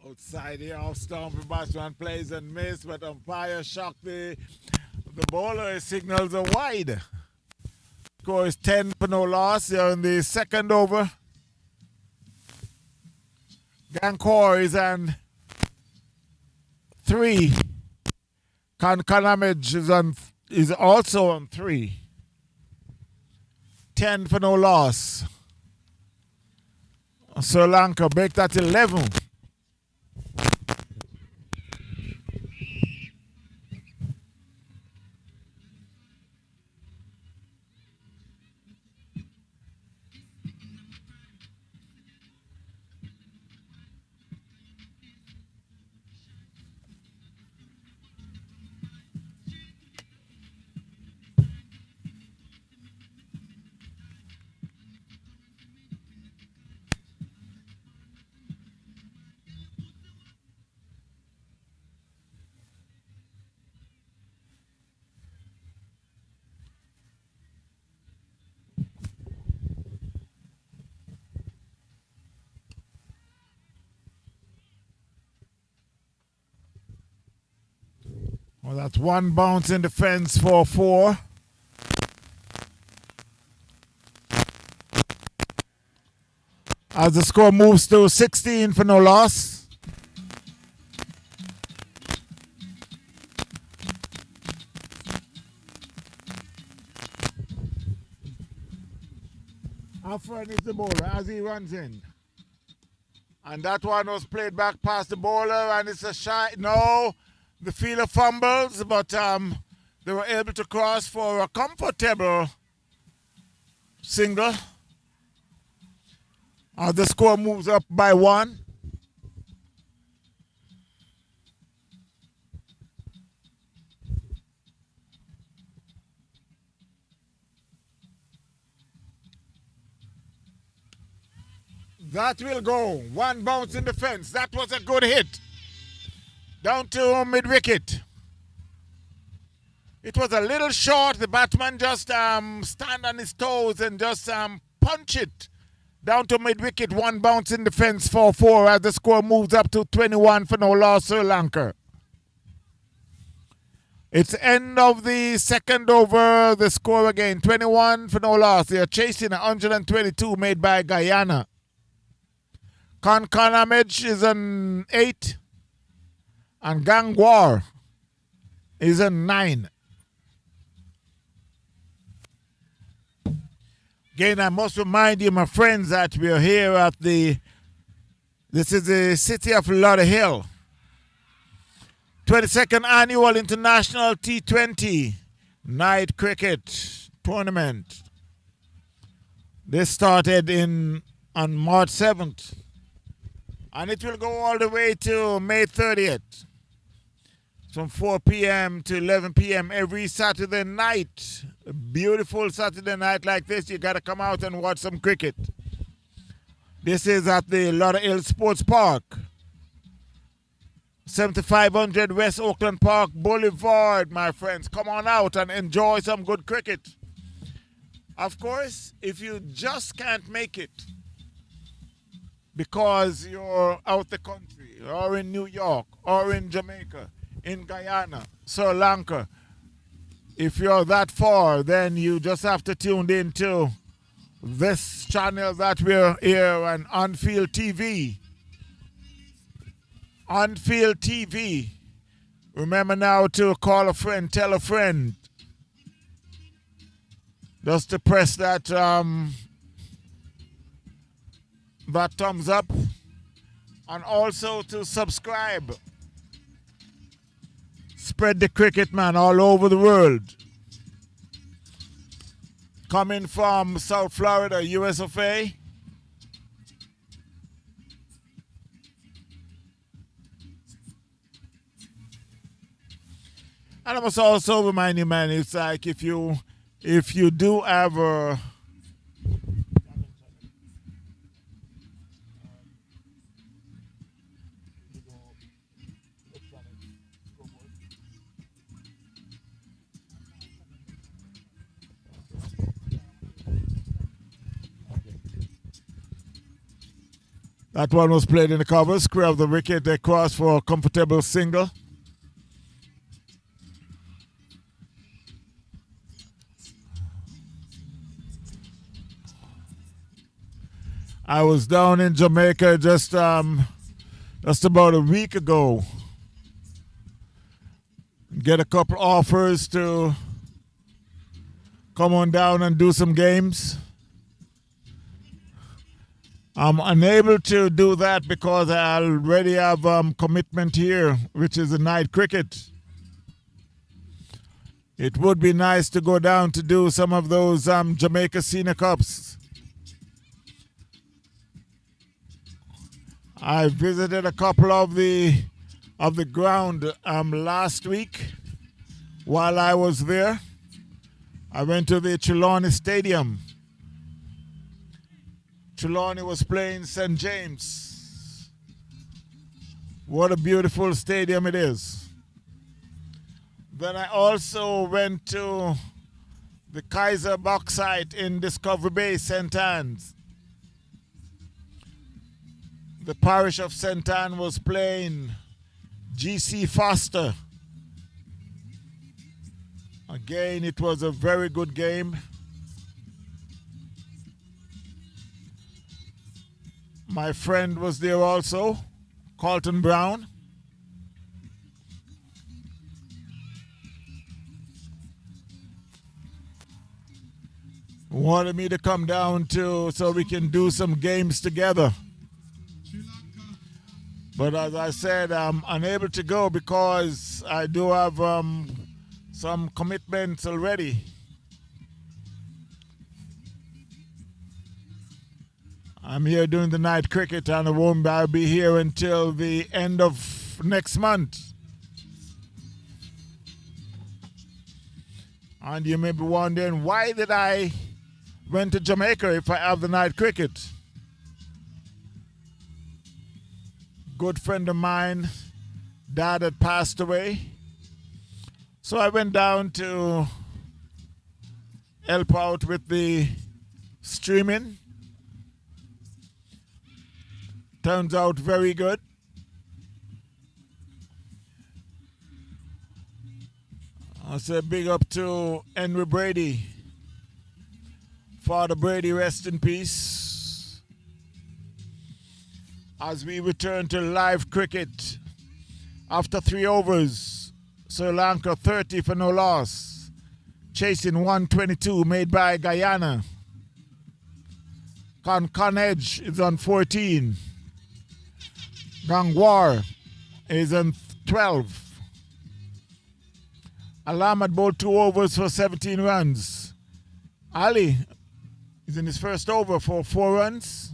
Outside here, off stump, the batsman plays and miss, but umpire shocked the bowler, signals a wide. Score is 10 for no loss. They're in the second over. Gankor is on 3. Kankanamage is also on 3. 10 for no loss. Sri Lanka break that 11. Well, that's one bounce in the fence for 4. As the score moves to 16 for no loss. Afran is the bowler as he runs in. And that one was played back past the bowler, and it's a shot. No. The fielder fumbles, but they were able to cross for a comfortable single. The score moves up by 1. That will go. One bounce in the fence. That was a good hit. Down to mid-wicket. It was a little short. The batsman just stand on his toes and just punch it down to mid-wicket. One bounce in the fence for 4 as the score moves up to 21 for no loss, Sri Lanka. It's end of the second over. The score again, 21 for no loss. They are chasing 122 made by Guyana. Kankanamej is an 8 and Gangwar is a 9. Again, I must remind you, my friends, that we are here at this is the city of Lauderhill. 22nd Annual International T20 Night Cricket Tournament. This started on March 7th. And it will go all the way to May 30th. From 4 p.m. to 11 p.m. every Saturday night. A beautiful Saturday night like this, you got to come out and watch some cricket. This is at the Lauderhill Sports Park. 7500 West Oakland Park Boulevard, my friends. Come on out and enjoy some good cricket. Of course, if you just can't make it because you're out the country, or in New York, or in Jamaica, in Guyana, Sri Lanka, if you're that far, then you just have to tune in to this channel that we're here on On-Field TV. On-Field TV. Remember now to call a friend, tell a friend. Just to press that that thumbs up. And also to subscribe. Spread the cricket, man, all over the world. Coming from South Florida, US of A. And I must also remind you, man, it's like if you do have a that one was played in the cover, square of the wicket, they crossed for a comfortable single. I was down in Jamaica just about a week ago. Get a couple offers to come on down and do some games. I'm unable to do that because I already have commitment here, which is the night cricket. It would be nice to go down to do some of those Jamaica Senior Cups. I visited a couple of the ground last week while I was there. I went to the Trelawney Stadium. Trelawney was playing St. James. What a beautiful stadium it is. Then I also went to the Kaiser Bauxite in Discovery Bay, St. Anne's. The parish of St. Anne was playing G.C. Foster. Again, it was a very good game. My friend was there also, Carlton Brown. Wanted me to come down to so we can do some games together. But as I said, I'm unable to go because I do have some commitments already. I'm here doing the night cricket and I'll be here until the end of next month. And you may be wondering, why did I went to Jamaica if I have the night cricket? Good friend of mine Dad had passed away. So I went down to help out with the streaming. Turns out very good. I say big up to Henry Brady. Father Brady, rest in peace. As we return to live cricket after 3 overs, Sri Lanka 30 for no loss, chasing 122 made by Guyana. Conedge is on 14. Gangwar is on 12. Alam had bowled 2 overs for 17 runs. Ali is in his first over for 4 runs.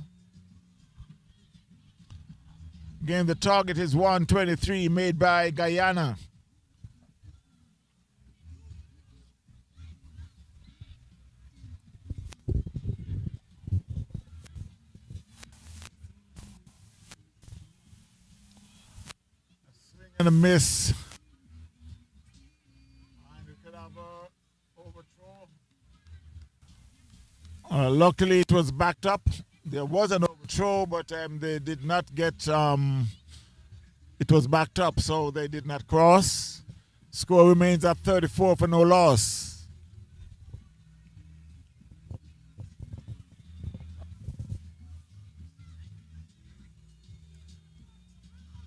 Again, the target is 123 made by Guyana. And a miss. And we could have a overthrow. Luckily, it was backed up. There was an overthrow, but they did not get. It was backed up, so they did not cross. Score remains at 34 for no loss.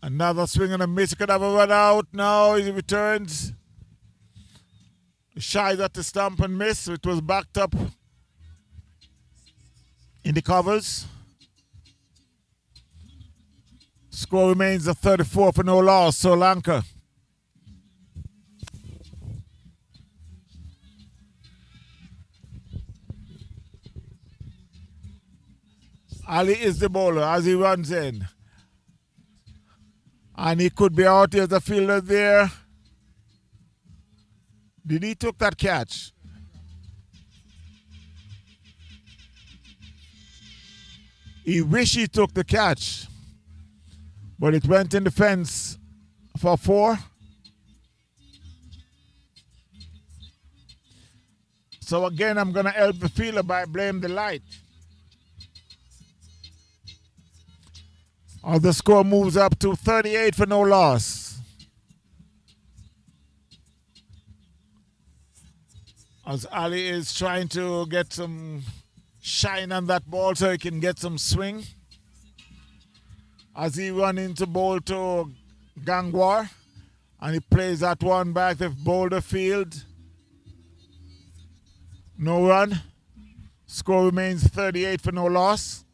Another swing and a miss. Could have a run out. Now he returns. Shies at the stump and miss. It was backed up in the covers. Score remains at 34 for no loss. Sri Lanka. Ali is the bowler as he runs in. And he could be out. There's a fielder there. Did he took that catch? He wish he took the catch. But it went in the fence for 4. So again, I'm going to help the fielder by blame the light. The score moves up to 38 for no loss. As Ali is trying to get some shine on that ball so he can get some swing. As he run into bowl to Gangwar. And he plays that one back to Boulder Field. No run. Score remains 38 for no loss.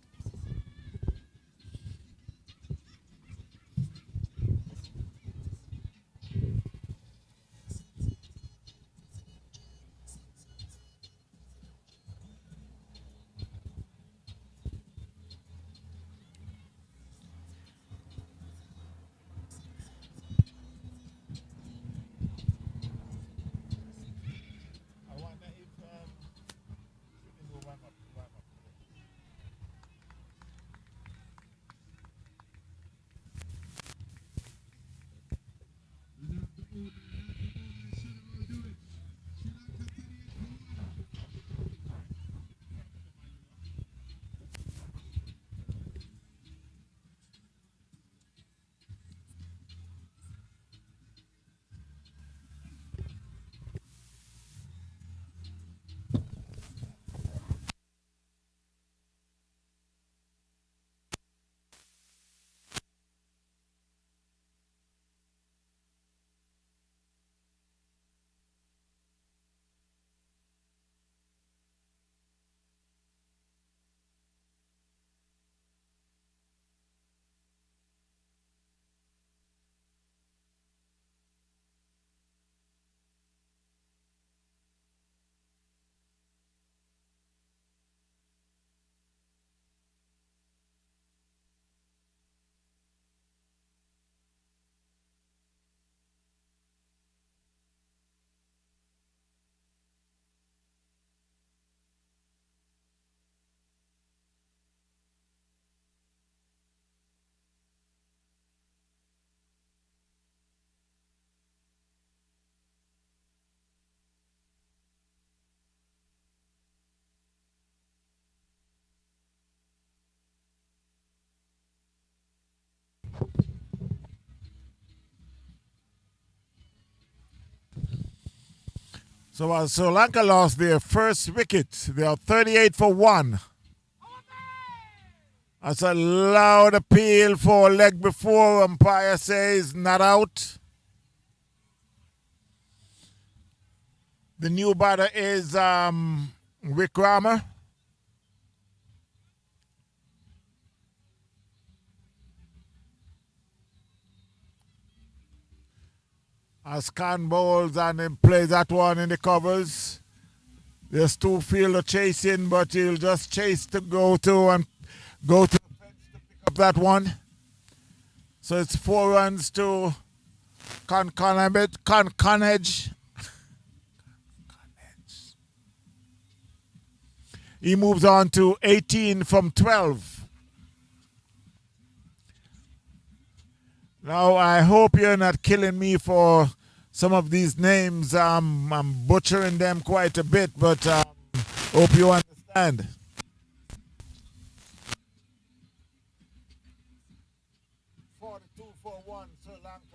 So Sri Lanka lost their first wicket. They are 38 for 1. That's a loud appeal for leg before. Umpire says not out. The new batter is Wickramer. As Khan bowls and he plays that one in the covers. There's two fielder chasing, but he'll just chase to go to the fence to pick up that one. So it's 4 runs to Conedge. He moves on to 18 from 12. Now, I hope you're not killing me for some of these names. I'm butchering them quite a bit, but hope you understand. Sri Lanka.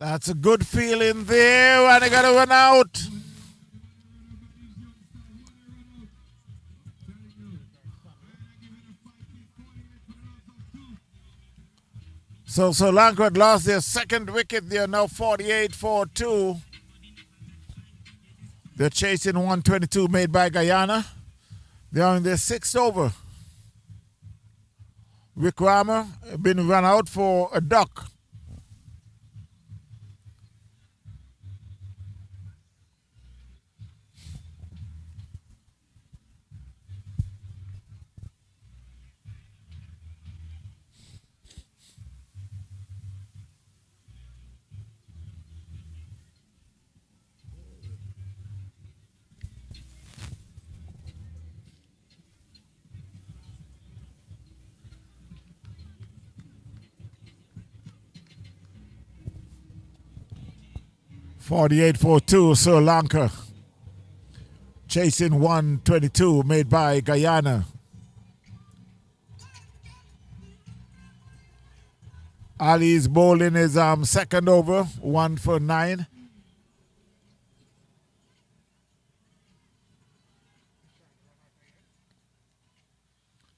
That's a good feeling there, and they got to run out. So Lanka had lost their second wicket. They are now 48 for 2. They're chasing 122 made by Guyana. They are in their 6th over. Wickramer been run out for a duck. 48-42 Sri Lanka. Chasing 122 made by Guyana. Ali's bowling his second over, 1 for 9.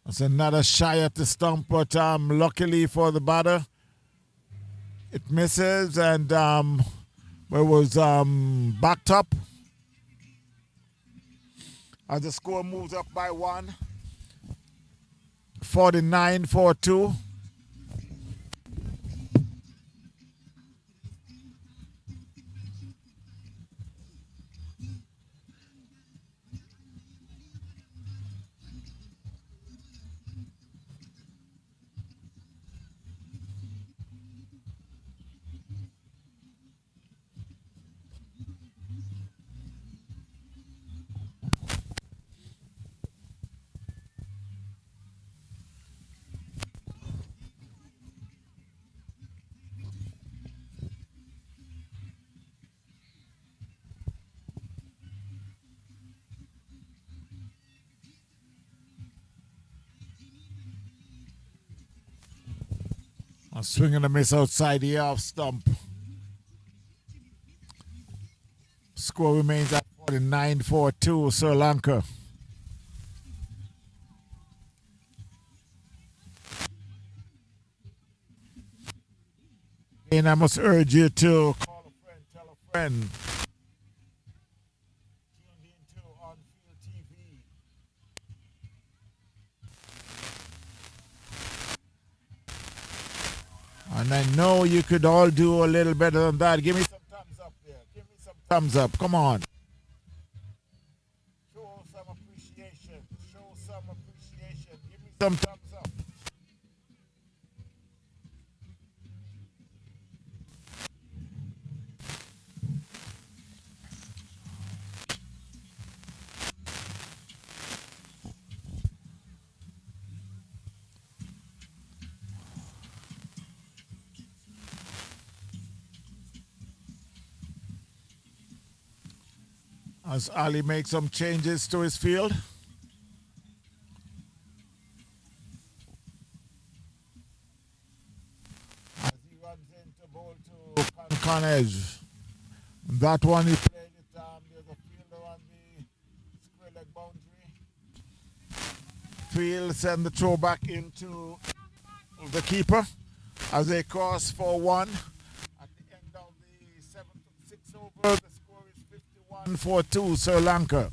That's another shy at the stump, but luckily for the batter, it misses and it was backed up. As the score moves up by 1, 49-42. A swing and a miss outside the off stump. Score remains at 49-42 Sri Lanka. And I must urge you to call a friend, tell a friend. Tuned into On Field TV. And I know you could all do a little better than that. Give me some thumbs up there. Give me some thumbs up. Come on. Show some appreciation. Show some appreciation. Give me some thumbs up. As Ali makes some changes to his field. As he runs into bowl to Conage. That one he played it, there's a fielder on the square leg boundary. Field send the throw back into the keeper as they cross for 1. At the end of the 7th 6 over, the score is 51-42 Sri Lanka.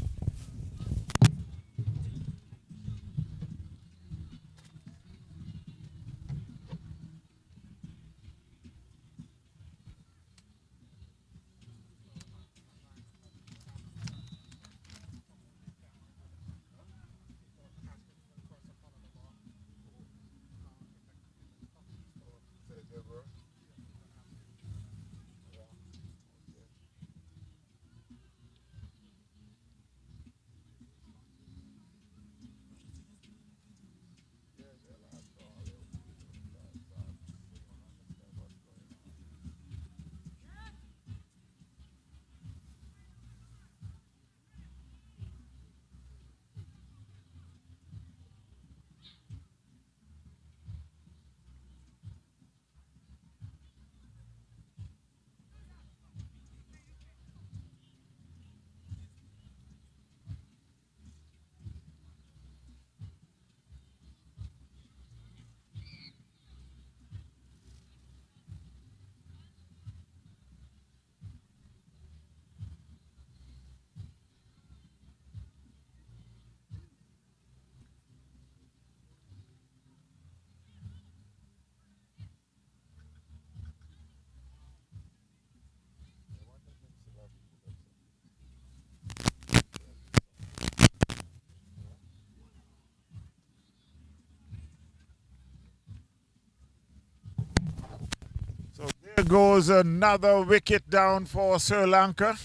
So there goes another wicket down for Sri Lanka.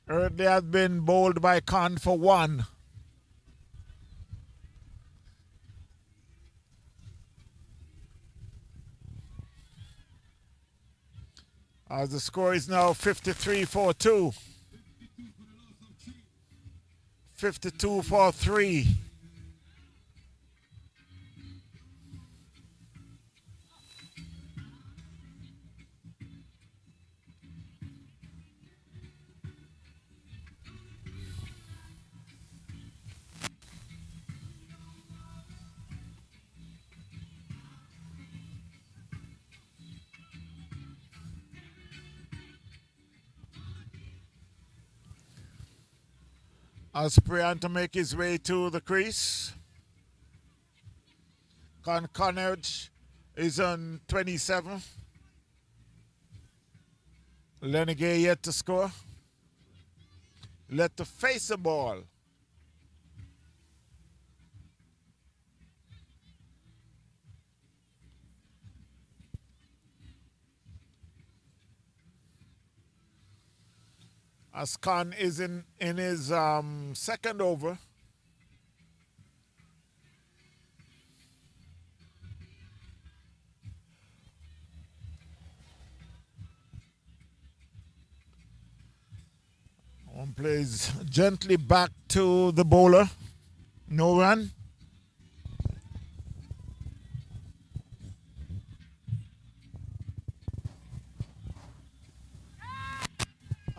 Early has been bowled by Khan for 1. As the score is now 53-4-2. 52-4-3. As Priant to make his way to the crease. Concord is on 27. Lenegay yet to score. Let to face the ball. As Khan is in his second over. One plays gently back to the bowler. No run.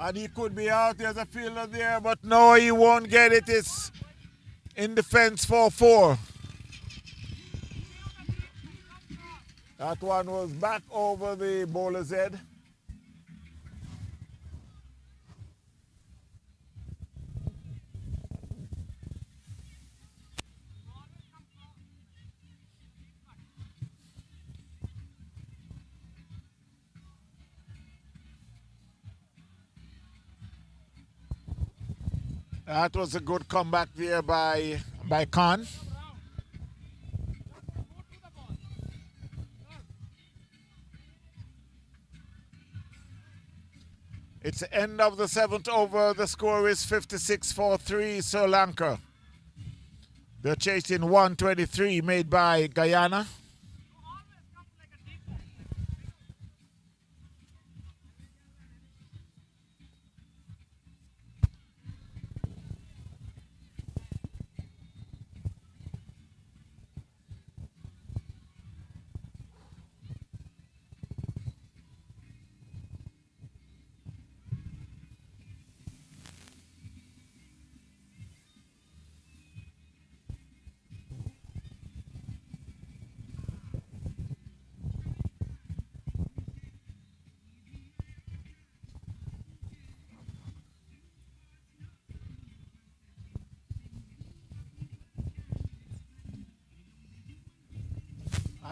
And he could be out. There's a fielder there, but no, he won't get it. It's in defense for 4. That one was back over the bowler's head. That was a good comeback there by Khan. It's the end of the 7th over. The score is 56-4-3 Sri Lanka. They're chasing 123 made by Guyana.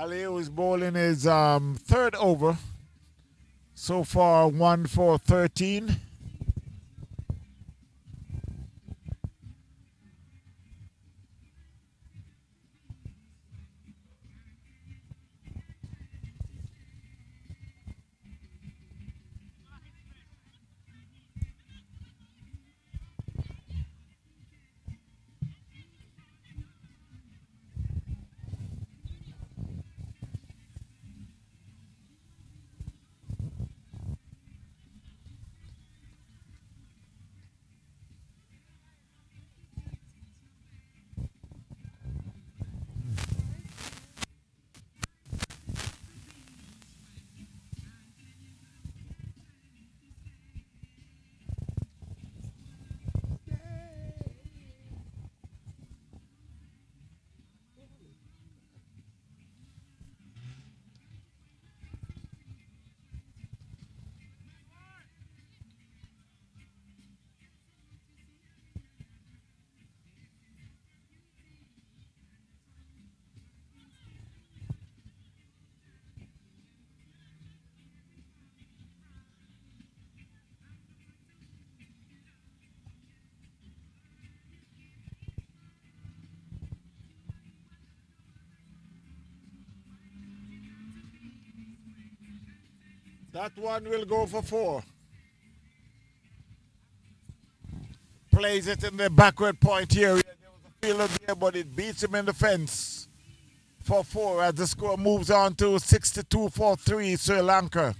Ali, who is bowling his third over. So far, 1 for 13. That one will go for 4. Plays it in the backward point area. There was a fielder there, but it beats him in the fence for 4 as the score moves on to 62-4-3 Sri Lanka.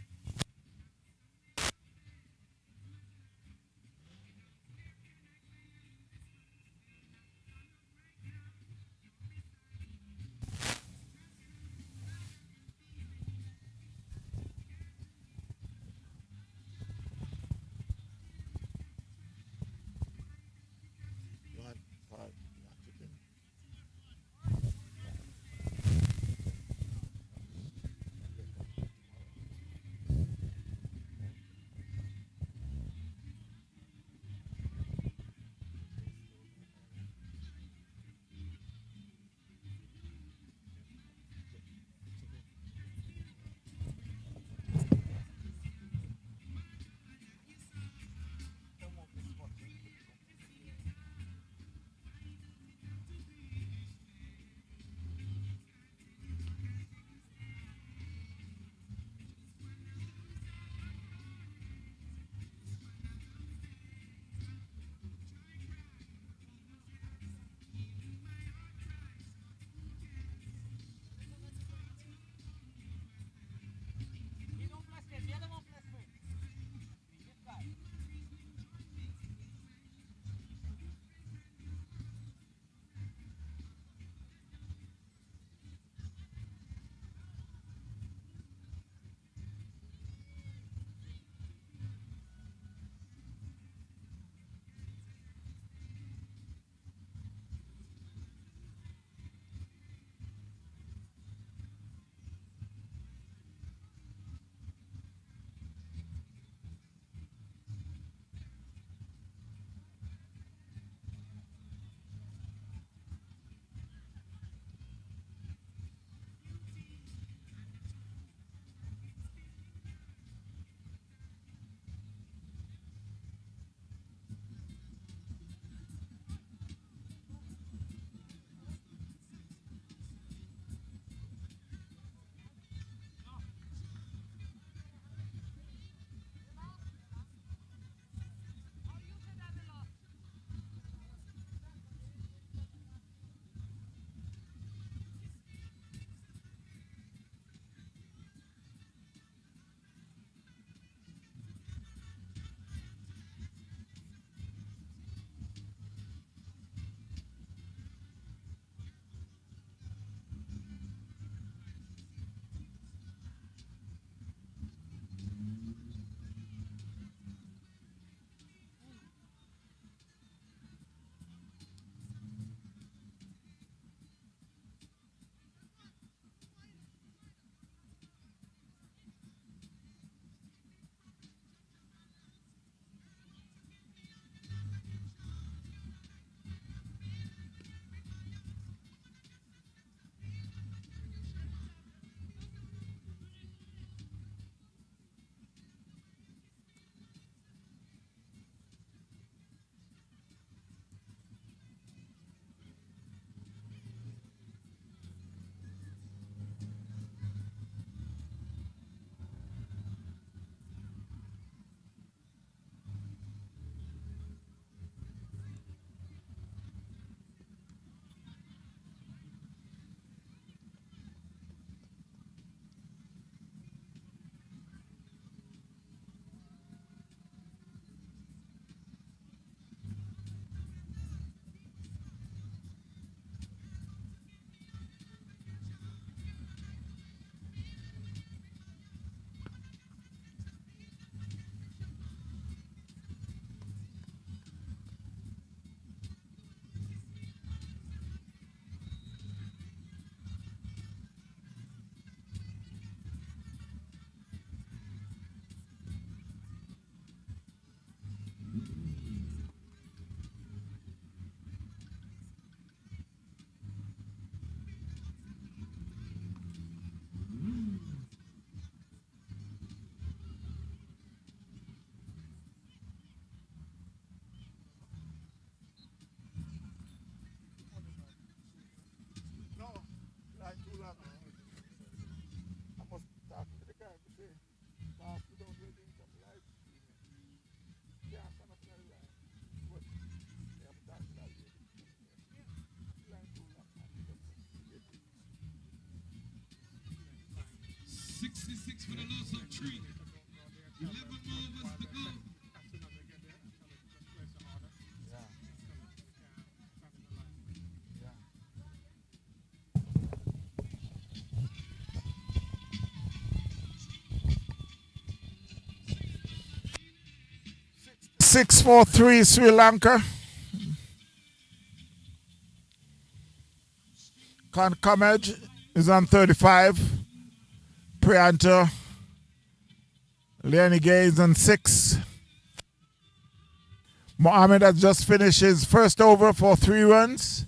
6-4-3 Sri Lanka. Comage is on 35. Prianta Leonige is on 6. Mohammed has just finished his first over for 3 runs.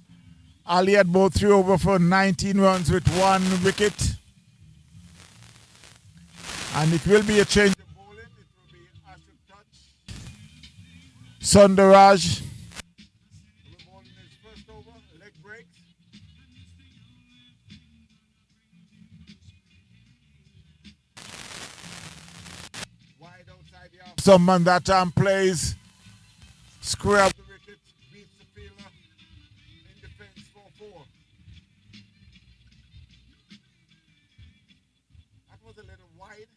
Ali had both 3 over for 19 runs with 1 wicket. And it will be a change of bowling. It will be Ashok Touch. Sundaraj will bowl in his first over. Leg break. Wide outside the off. Someone that plays square up the wicket, beats the fielder in defense 4-4. That was a little wide.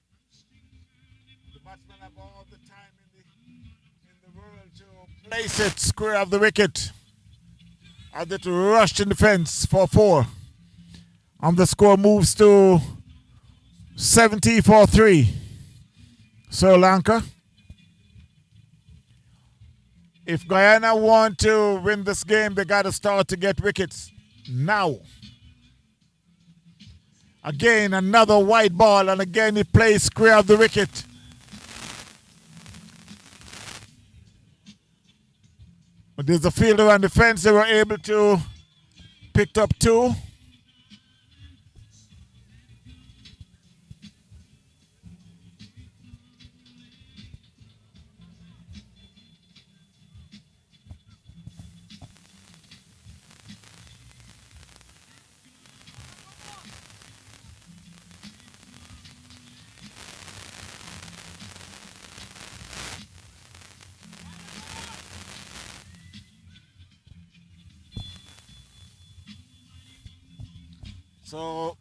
The batsmen have all the time in the world to place it square of the wicket. As it rushed in defense 4-4. And the score moves to 70-3. Sri Lanka. If Guyana want to win this game, they got to start to get wickets now. Again, another wide ball, and again he plays square of the wicket. But there's a fielder on the fence. They were able to pick up 2. So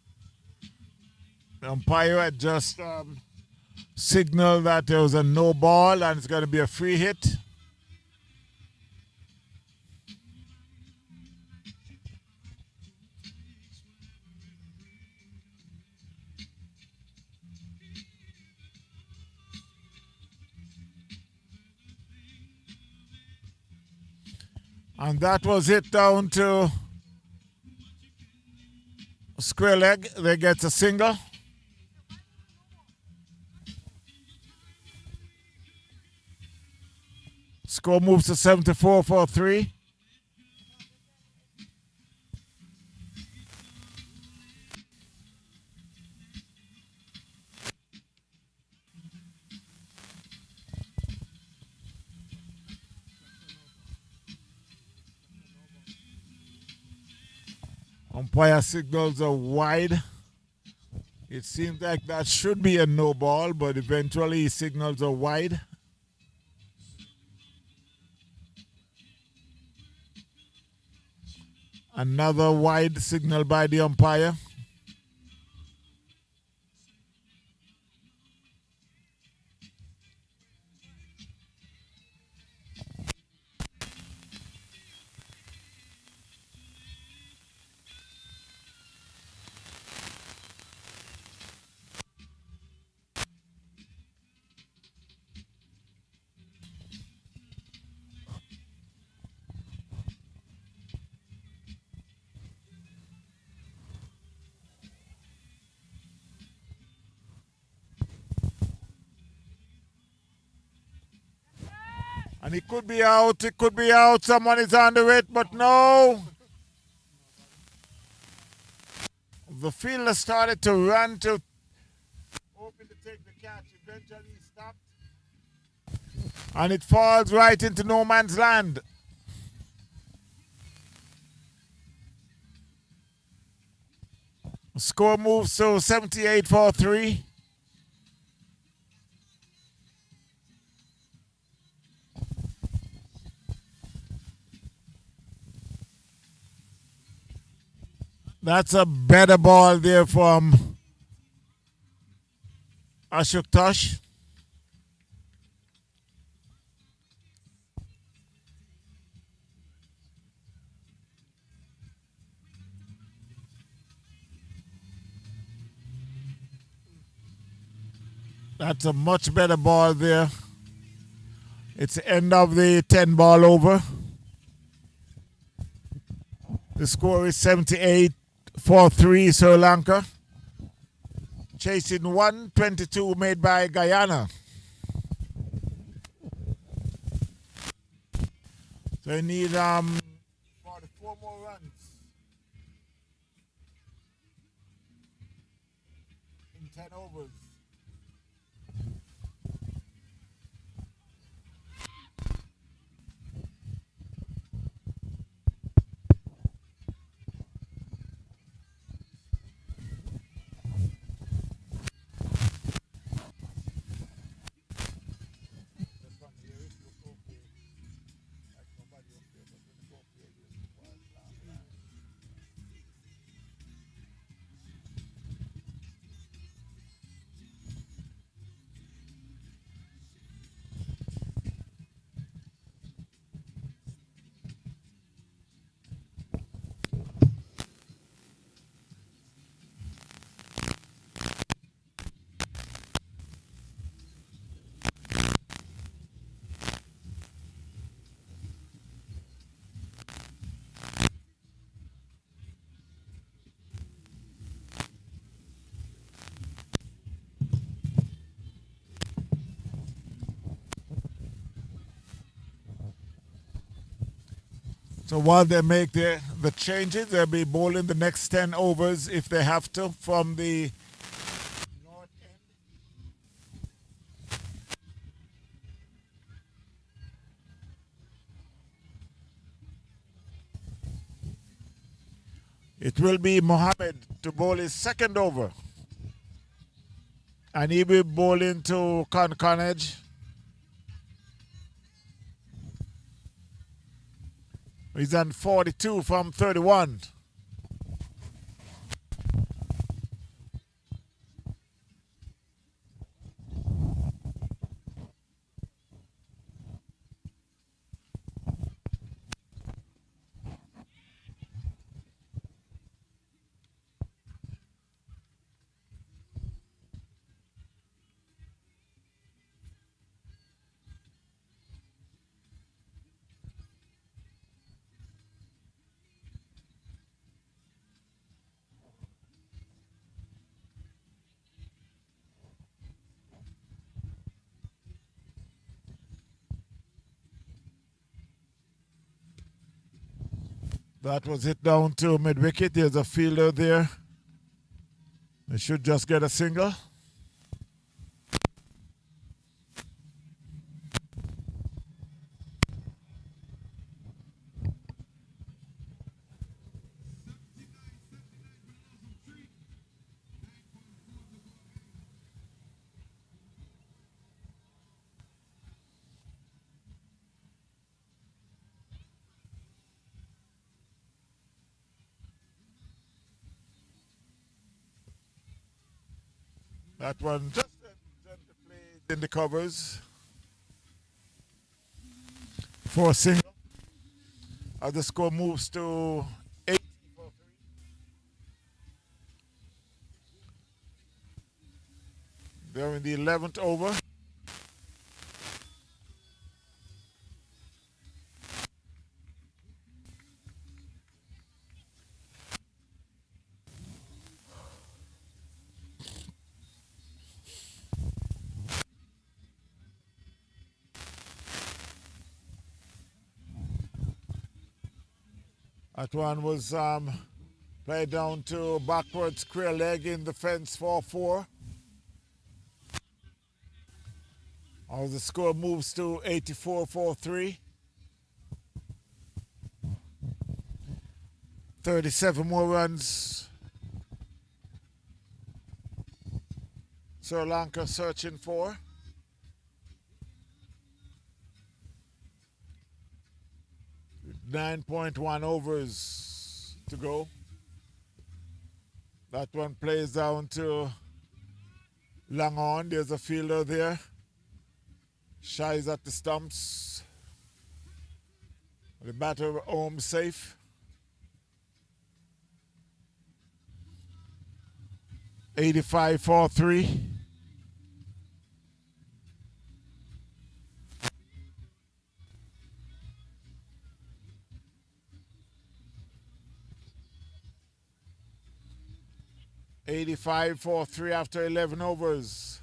the umpire had just signaled that there was a no ball and it's going to be a free hit. And that was hit down to square leg. They get a single. Score moves to 74-3. Umpire signals are wide. It seems like that should be a no ball, but eventually signals are wide. Another wide signal by the umpire. And it could be out, it could be out. Someone is under it, but no. The fielder started to run to open to take the catch. Eventually he stopped. And it falls right into no man's land. The score moves to 78-3. That's a better ball there from Ashok Tosh. That's a much better ball there. It's the end of the 10 ball over. The score is 78-43 Sri Lanka. Chasing 122 made by Guyana. So they need 44 more runs in 10 overs. So while they make the changes, they'll be bowling the next 10 overs if they have to from the north end. It will be Mohammed to bowl his second over. And he will be bowling to Conconage. He's on 42 from 31. That was hit down to mid-wicket. There's a fielder there. They should just get a single. That one just gently played in the covers for a single. As the score moves to 8. They're in the 11th over. That one was played down to backward square leg in the fence for 4. As the score moves to 84-43. 37 more runs. Sri Lanka searching for. .1 overs to go. That one plays down to Long on, there's a fielder there. Shies at the stumps. The batter home safe. 85-3. (85-3) after 11 overs.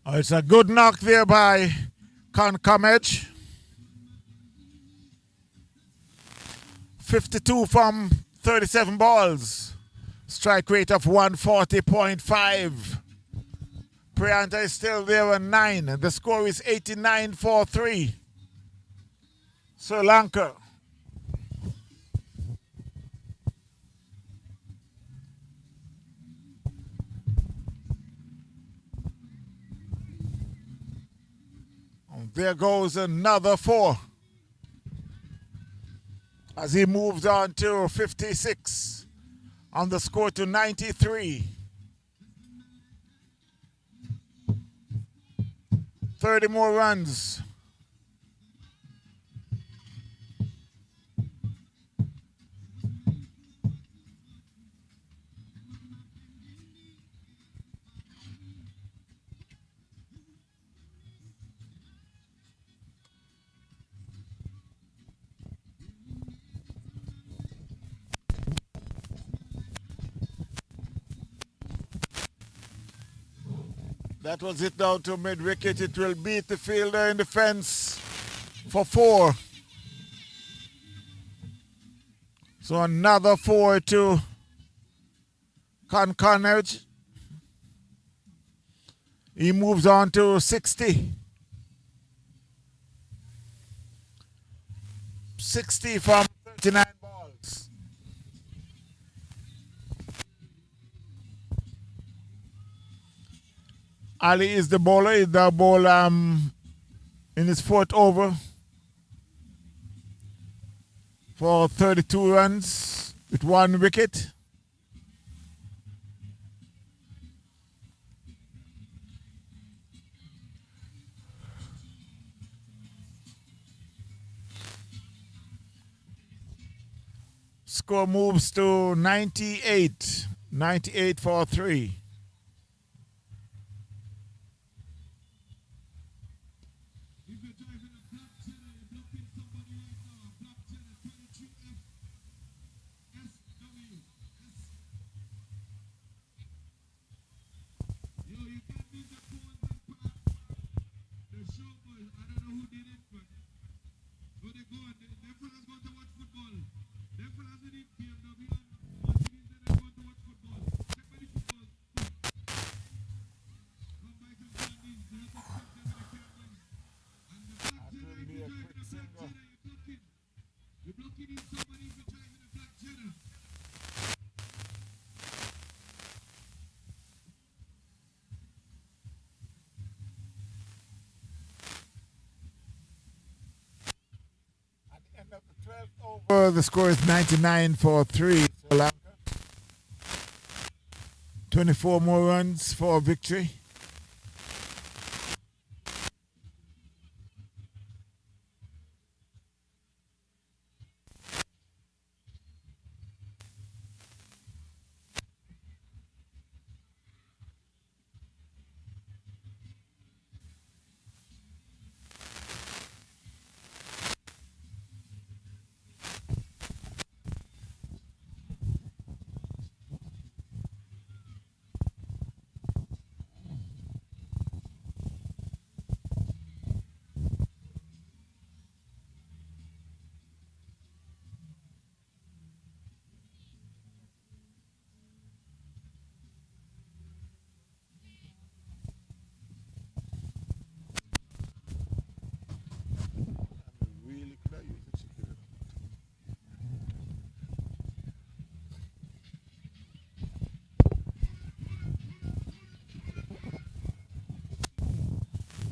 Oh, it's a good knock there by Concomage. 52 from 37 balls. Strike rate of 140.5. Prianta is still there at 9. The score is 89-3. Sri Lanka. There goes another 4 as he moves on to 56 on the score to 93. 30 more runs. That was it down to mid-wicket. It will beat the fielder in the fence for 4. So another 4 to Concomage. He moves on to 60. 60 from 39 balls. Ali is the bowler. Is the ball in his 4th over for 32 runs with 1 wicket. Score moves to 98. 98-3. The score is 99-3. Sri Lanka. 24 more runs for victory.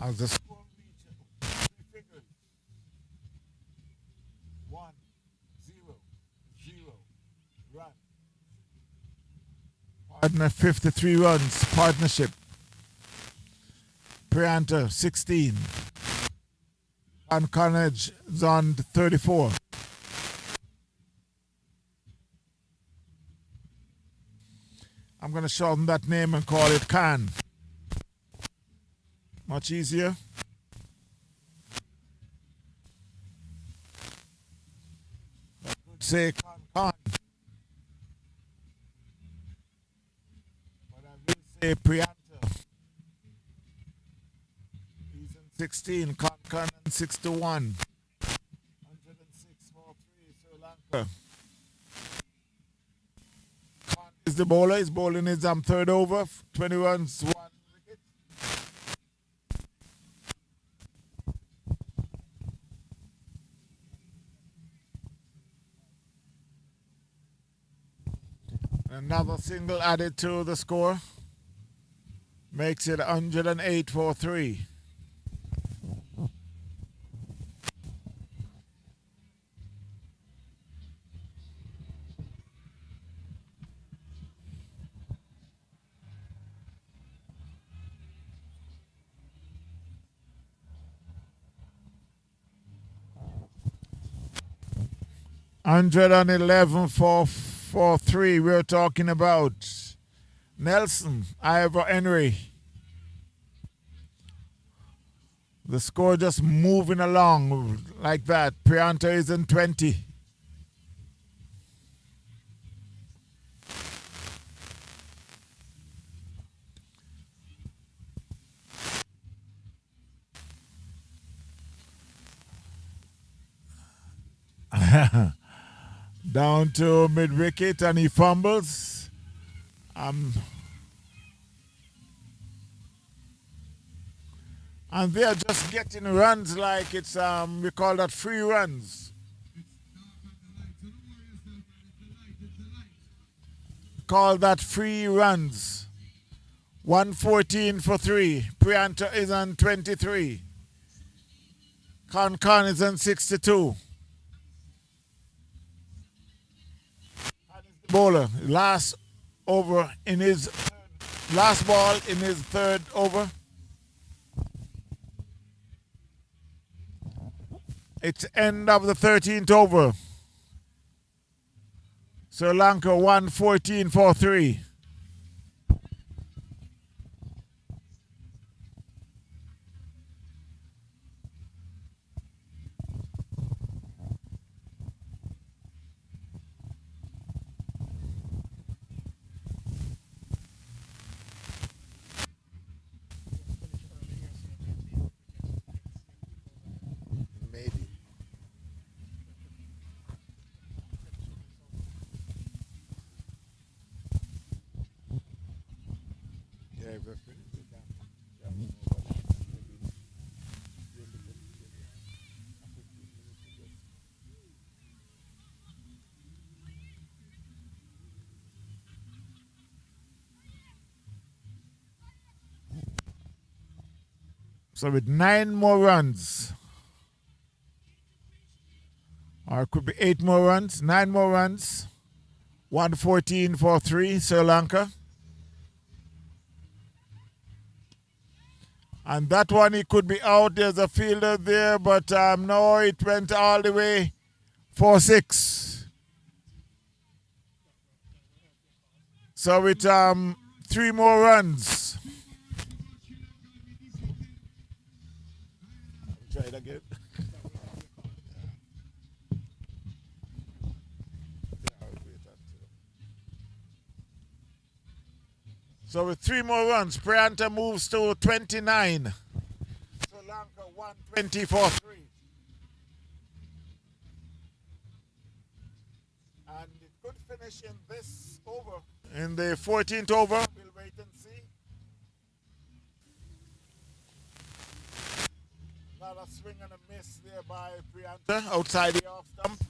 As the score reaches three figures, 1, 0, 0, run. Partner 53 runs, partnership. Prianta 16. And Carnage is on 34. I'm going to shorten that name and call it Khan. Much easier. I could say Khan, but I will say Prianta. He's in 16, Khan and 61. 106 for 3, Sri Lanka. Khan is the bowler. He's bowling his third over, 20 runs, 1 wicket. Another single added to the score. Makes it 108 for 3. Hundred and 11 for 3. We're talking about Nelson, Ivor Henry. The score just moving along like that. Prianta is in 20. Down to mid-wicket and he fumbles. And they're just getting runs like it's, we call that free runs. Call that free runs. 114 for 3. Prianta is on 23. Khan is on 62. Bowler, last over in his last ball in his third over. It's end of the 13th over. Sri Lanka 114 for 3. So with 9 more runs, or it could be 8 more runs, 9 more runs, 114 for 3, Sri Lanka. And that one, he could be out. There's a fielder there, but no, it went all the way for 6. So with 3 more runs. Try it again. So with 3 more runs, Prianta moves to 29. Sri Lanka 120 for 3. And it could finish in this over. In the 14th over, we'll wait and see. Another swing and a miss there by Prianta outside the off stump.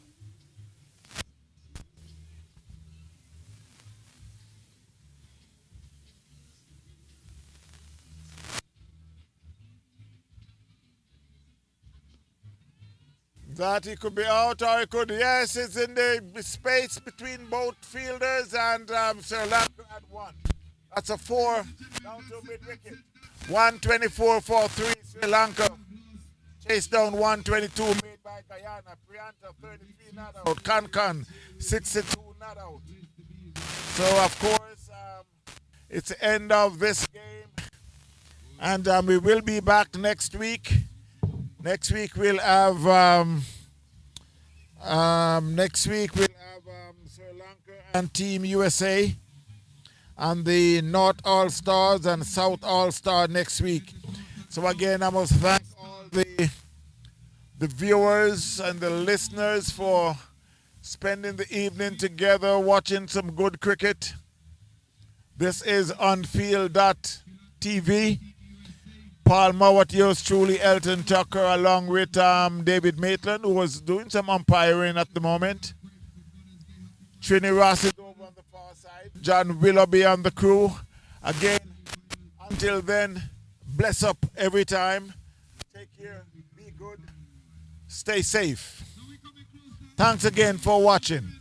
That he could be out, or he could, yes, it's in the space between both fielders, and Sri Lanka had 1. That's a 4 down to mid-wicket. 124 for 3, Sri Lanka. Chase down 122 made by Guyana. Prianta 33 not out. Kankan 62 not out. So, of course, it's the end of this game. And we will be back next week. Next week we'll have Sri Lanka and Team USA, and the North All-Stars and South All-Star next week. So again, I must thank all the viewers and the listeners for spending the evening together watching some good cricket. This is onfield.tv. Paul Mowat, yours truly, Elton Tucker, along with David Maitland, who was doing some umpiring at the moment. Trini Ross is over on the far side. John Willoughby on the crew. Again, until then, bless up every time. Take care, be good, stay safe. Thanks again for watching.